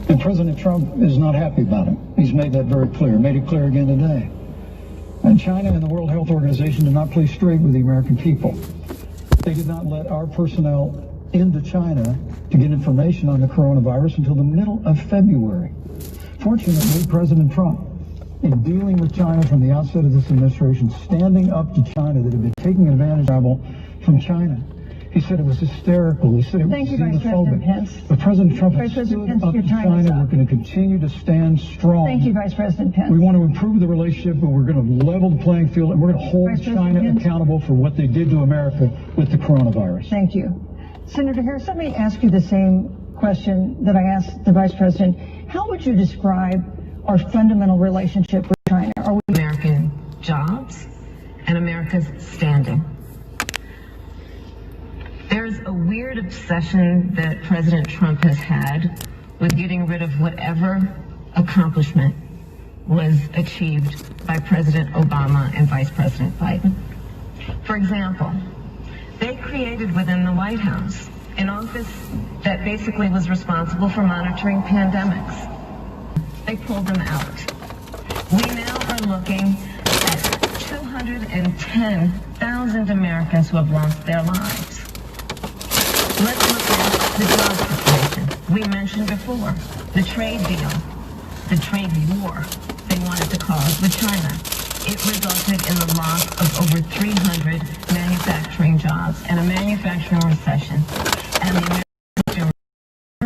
And President Trump is not happy about it. He's made that very clear, made it clear again today. And China and the World Health Organization did not play straight with the American people. They did not let our personnel into China to get information on the coronavirus until the middle of February. Fortunately, President Trump, in dealing with China from the outset of this administration, standing up to China that had been taking advantage of from China, he said it was hysterical. He said it was xenophobic. But President Trump has stood up to China. We're going to continue to stand strong. Thank you, Vice President Pence. We want to improve the relationship, but we're going to level the playing field, and we're going to hold China accountable for what they did to America with the coronavirus. Thank you. Senator Harris, let me ask you the same question that I asked the Vice President. How would you describe our fundamental relationship with China? Are we American jobs and America's standing? There's a weird obsession that President Trump has had with getting rid of whatever accomplishment was achieved by President Obama and Vice President Biden. For example, they created within the White House an office that basically was responsible for monitoring pandemics. They pulled them out. We now are looking at 210,000 Americans who have lost their lives. Let's look at the job situation. We mentioned before the trade deal, the trade war they wanted to cause with China. It resulted in the loss of over 300 manufacturing jobs and a manufacturing recession. And the American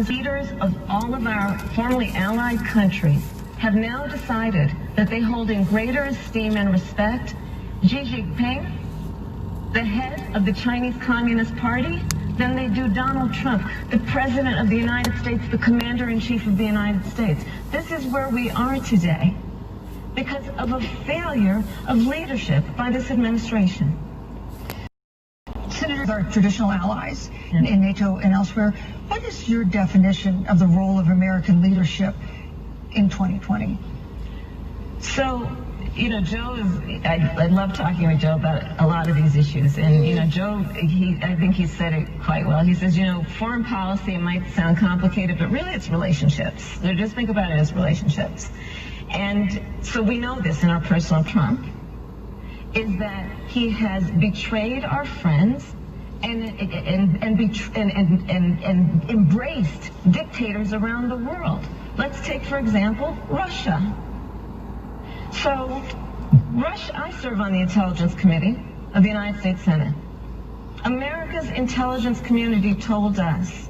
leaders of all of our formerly allied countries have now decided that they hold in greater esteem and respect Xi Jinping, the head of the Chinese Communist Party, than they do Donald Trump, the President of the United States, the Commander-in-Chief of the United States. This is where we are today because of a failure of leadership by this administration. Senators are traditional allies in NATO and elsewhere. What is your definition of the role of American leadership in 2020? So, you know, Joe is, I love talking with Joe about a lot of these issues. And, you know, Joe, I think he said it quite well. He says, you know, foreign policy might sound complicated, but really it's relationships. So just think about it as relationships. And so we know this in our personal Trump, is that he has betrayed our friends and embraced dictators around the world. Let's take, for example, Russia. So, I serve on the Intelligence Committee of the United States Senate. America's intelligence community told us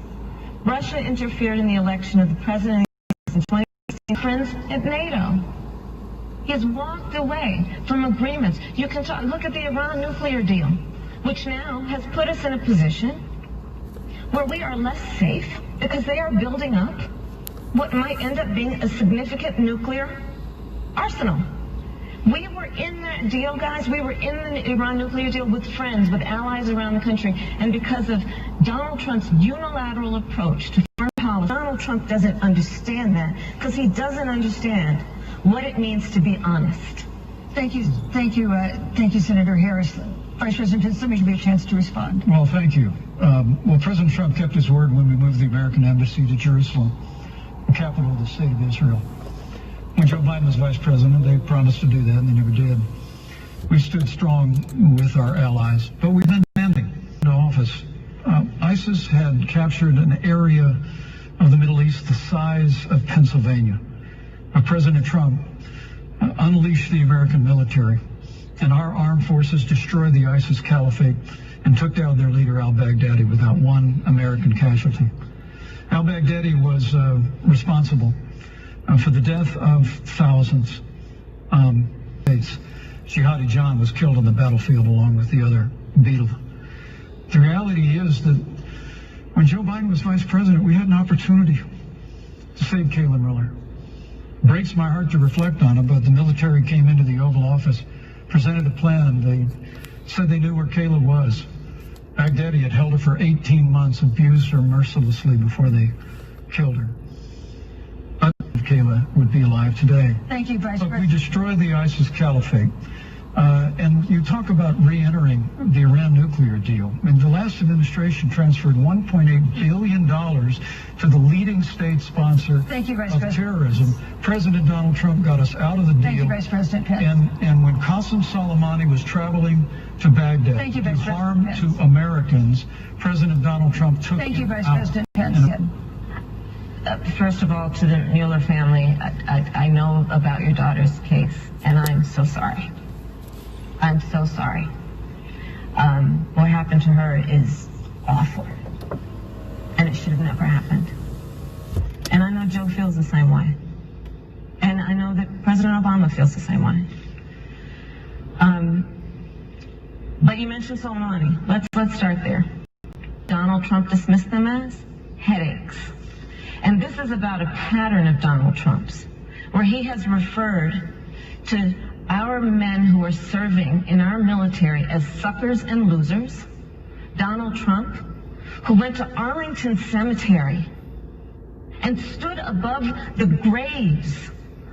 Russia interfered in the election of the president in 2016. Friends at NATO. He has walked away from agreements. You can look at the Iran nuclear deal, which now has put us in a position where we are less safe because they are building up what might end up being a significant nuclear arsenal. We were in that deal, guys. We were in the Iran nuclear deal with friends, with allies around the country. And because of Donald Trump's unilateral approach to foreign policy, Donald Trump doesn't understand that because he doesn't understand what it means to be honest. Thank you, Senator Harris. Vice President Pence, let me give you a chance to respond. Well, thank you. Well, President Trump kept his word when we moved the American embassy to Jerusalem, the capital of the state of Israel. When Joe Biden was vice president, they promised to do that, and they never did. We stood strong with our allies, but we've been demanding into office. ISIS had captured an area of the Middle East the size of Pennsylvania. President Trump unleashed the American military, and our armed forces destroyed the ISIS caliphate and took down their leader al-Baghdadi without one American casualty. Al-Baghdadi was responsible for the death of thousands. Jihadi John was killed on the battlefield along with the other beetle. The reality is that when Joe Biden was vice president, we had an opportunity to save Kayla Miller. It breaks my heart to reflect on it, but the military came into the Oval Office, presented a plan. They said they knew where Kayla was. Baghdadi had held her for 18 months, abused her mercilessly before they killed her. But Kayla would be alive today. Thank you, Vice Look, President. we destroyed the ISIS caliphate. And you talk about re-entering the Iran nuclear deal. I mean, the last administration transferred $1.8 billion to the leading state sponsor of terrorism. President Donald Trump got us out of the deal. Thank you, Vice President Pence. And when Qasem Soleimani was traveling to Baghdad to do harm to Americans, President Donald Trump took Thank you, him Vice out. President Pence. First of all, to the Mueller family, I know about your daughter's case, and I'm so sorry. I'm so sorry. What happened to her is awful, and it should have never happened. And I know Joe feels the same way, and I know that President Obama feels the same way. But you mentioned Soleimani. Let's start there. Donald Trump dismissed them as headaches, and this is about a pattern of Donald Trump's, where he has referred to our men who are serving in our military as suckers and losers. Donald Trump, who went to Arlington Cemetery and stood above the graves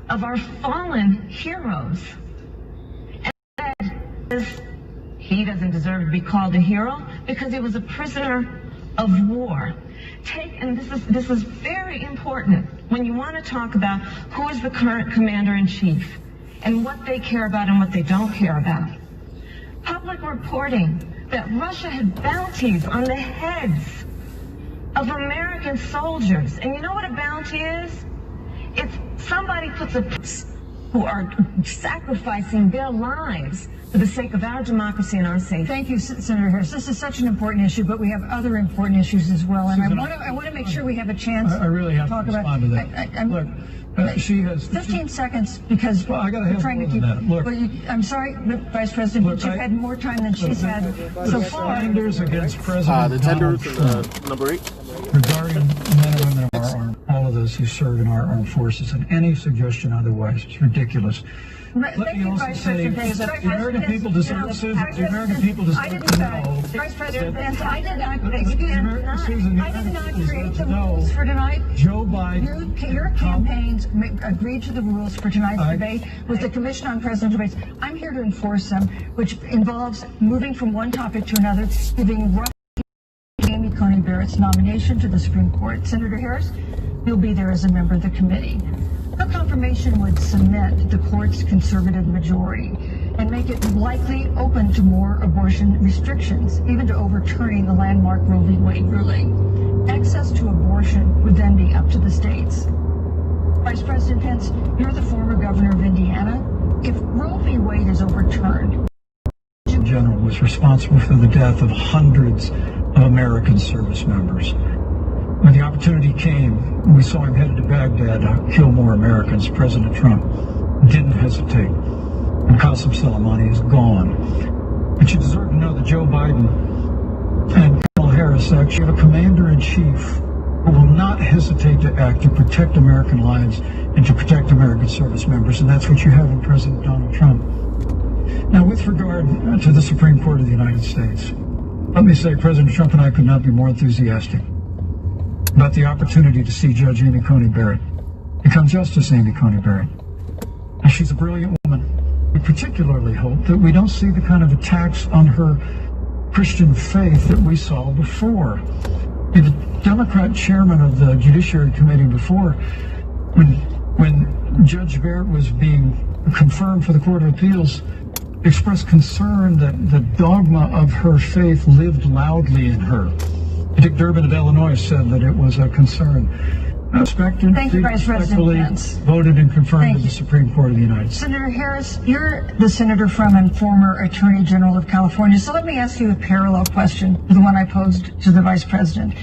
of our fallen heroes and said he doesn't deserve to be called a hero because he was a prisoner of war. And this is very important when you want to talk about who is the current commander-in-chief and what they care about and what they don't care about. Public reporting that Russia had bounties on the heads of American soldiers. And you know what a bounty is? It's somebody who are sacrificing their lives for the sake of our democracy and our safety. Thank you, Senator Harris. This is such an important issue, but we have other important issues as well. And I want to make sure we have a chance I really have to talk to respond about to that. Look, she has 15 seconds because I got to have trying more to keep. than that. Look, I'm sorry, Vice President, but you've had more time than she's had so far. Tenders against President the tenders and number 8 regarding men and women of our armed, all of those who serve in our armed forces, and any suggestion otherwise is ridiculous. Let me also say that the American people deserve to know. Vice President Pence, I did not create the rules for tonight. Joe Biden, your campaigns agreed to the rules for tonight's debate with the Commission on Presidential Debates. I'm here to enforce them, which involves moving from one topic to another, giving Amy Coney Barrett's nomination to the Supreme Court. Senator Harris, you'll be there as a member of the committee. Her confirmation would cement the court's conservative majority and make it likely open to more abortion restrictions, even to overturning the landmark Roe v. Wade ruling. Access to abortion would then be up to the states. Vice President Pence, you're the former governor of Indiana. If Roe v. Wade is overturned, General was responsible for the death of hundreds of American service members. When the opportunity came, we saw him headed to Baghdad to kill more Americans. President Trump didn't hesitate. And Qasem Soleimani is gone. But you deserve to know that Joe Biden and Kamala Harris actually have a commander-in-chief who will not hesitate to act to protect American lives and to protect American service members. And that's what you have in President Donald Trump. Now, with regard to the Supreme Court of the United States, let me say President Trump and I could not be more enthusiastic about the opportunity to see Judge Amy Coney Barrett become Justice Amy Coney Barrett. And she's a brilliant woman who particularly hope that we don't see the kind of attacks on her Christian faith that we saw before. The Democrat chairman of the Judiciary Committee before, when Judge Barrett was being confirmed for the Court of Appeals, expressed concern that the dogma of her faith lived loudly in her. Dick Durbin of Illinois said that it was a concern. Respected, Thank you, Vice President Pence. Voted and confirmed in the Supreme Court of the United States. Senator Harris, you're the senator from and former Attorney General of California, so let me ask you a parallel question to the one I posed to the Vice President.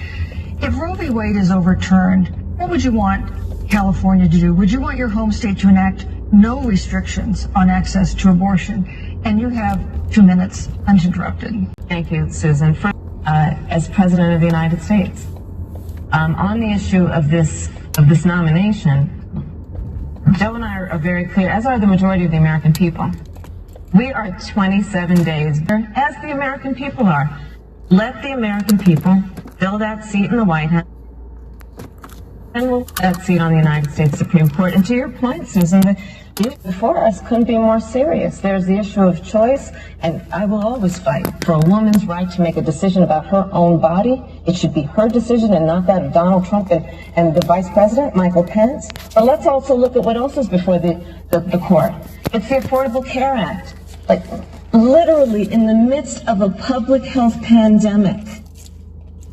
If Roe v. Wade is overturned, what would you want California to do? Would you want your home state to enact no restrictions on access to abortion? And you have 2 minutes uninterrupted. Thank you, Susan. As President of the United States, on the issue of this nomination, Joe and I are very clear, as are the majority of the American people. We are 27 days, as the American people are. Let the American people fill that seat in the White House, and we'll that seat on the United States Supreme Court. And to your point, Susan, the issue before us couldn't be more serious. There's the issue of choice, and I will always fight for a woman's right to make a decision about her own body. It should be her decision and not that of Donald Trump and the Vice President, Michael Pence. But let's also look at what else is before the court. It's the Affordable Care Act. Like, literally in the midst of a public health pandemic,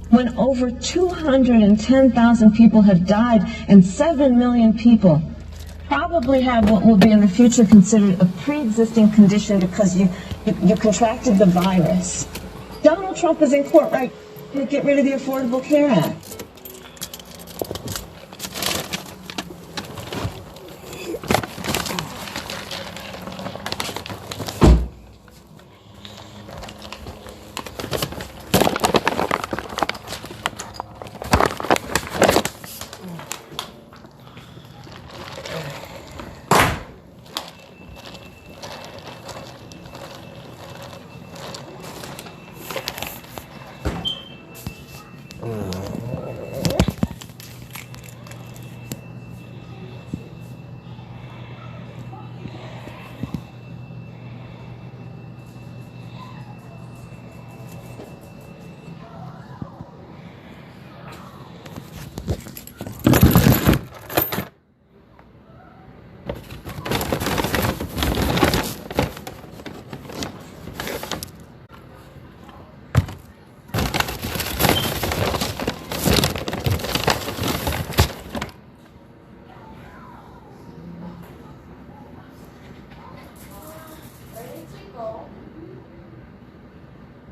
when over 210,000 people have died and 7 million people probably have what will be in the future considered a pre-existing condition because you contracted the virus. Donald Trump is in court right now to get rid of the Affordable Care Act.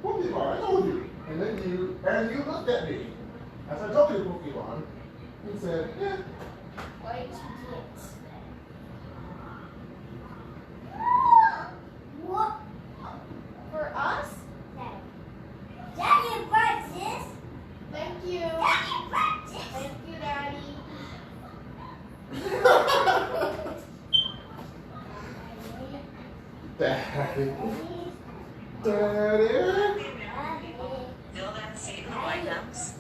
Pokemon, I told you. And you looked at me. As I talked to the Pokemon, and said, yeah. Why did you do it? What? For us? Daddy practice. Thank you. Daddy practice. Thank you, Daddy. Daddy. Daddy. Fill that seat in the White House,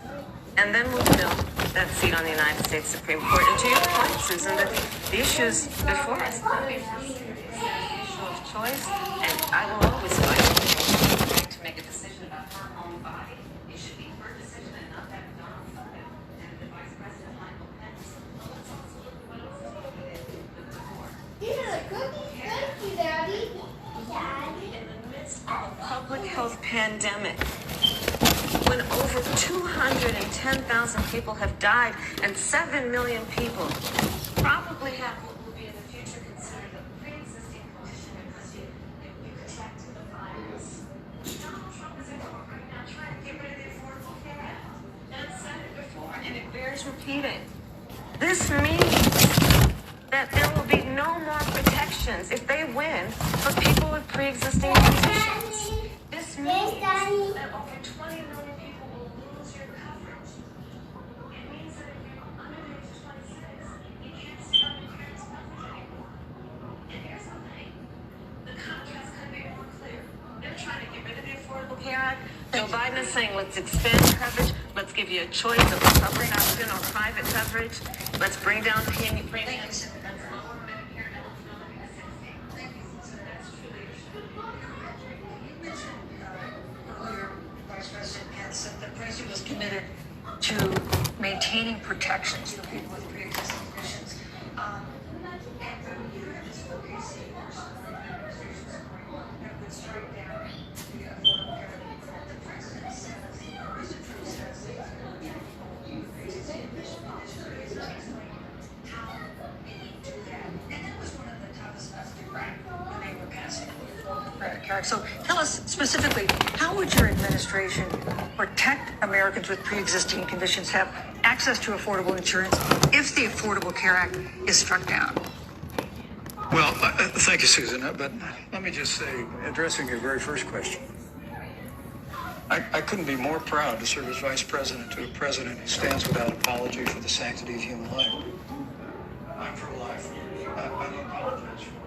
and then we'll fill that seat on the United States Supreme Court. And to your point, Susan, that the issues before us can be serious. There's the issue of choice, and I will always fight to make a decision about her own body. It should be her decision and not that of Donald Trump and the Vice President Michael Pence. Let's also look at what else is with the court. These are the cookies. Thank you, Daddy. Daddy. In the midst of a public health pandemic, when over 210,000 people have died and 7 million people probably have what will be in the future considered a pre-existing condition because you contracted the virus. Donald Trump is in court right now trying to get rid of the Affordable Care Act. And I've said it before, and it bears repeating. This means that there will be no more protections if they win for people with pre-existing conditions. This means that over 20 million people will lose your coverage. It means that if you're under the age of 26, you can't sit on your parents' coverage anymore. And here's the thing. The contrast could be more clear. They're trying to get rid of the Affordable Care Act. Joe Biden is saying, let's expand coverage. Let's give you a choice of public option or private coverage. Let's bring down premiums. Let's lower Medicare eligibility to 60. Thank you. So that's protections for people with pre-existing conditions. So tell us specifically, how would your administration protect Americans with pre-existing conditions have access to affordable insurance if the Affordable Care Act is struck down? Well, thank you, Susan. But let me just say, addressing your very first question, I couldn't be more proud to serve as vice president to a president who stands without apology for the sanctity of human life. I'm pro-life. I don't apologize for it.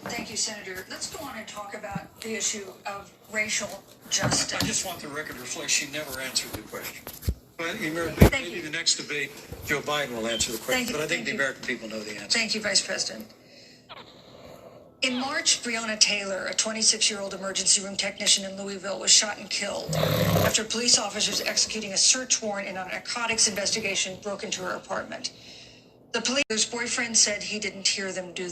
Thank you, Senator. Let's go on and talk about the issue of racial Justin. I just want the record to reflect she never answered the question. But maybe the next debate, Joe Biden will answer the question. But I think the American people know the answer. Thank you, Vice President. In March, Breonna Taylor, a 26-year-old emergency room technician in Louisville, was shot and killed after police officers executing a search warrant in a narcotics investigation broke into her apartment. The police's boyfriend said he didn't hear them do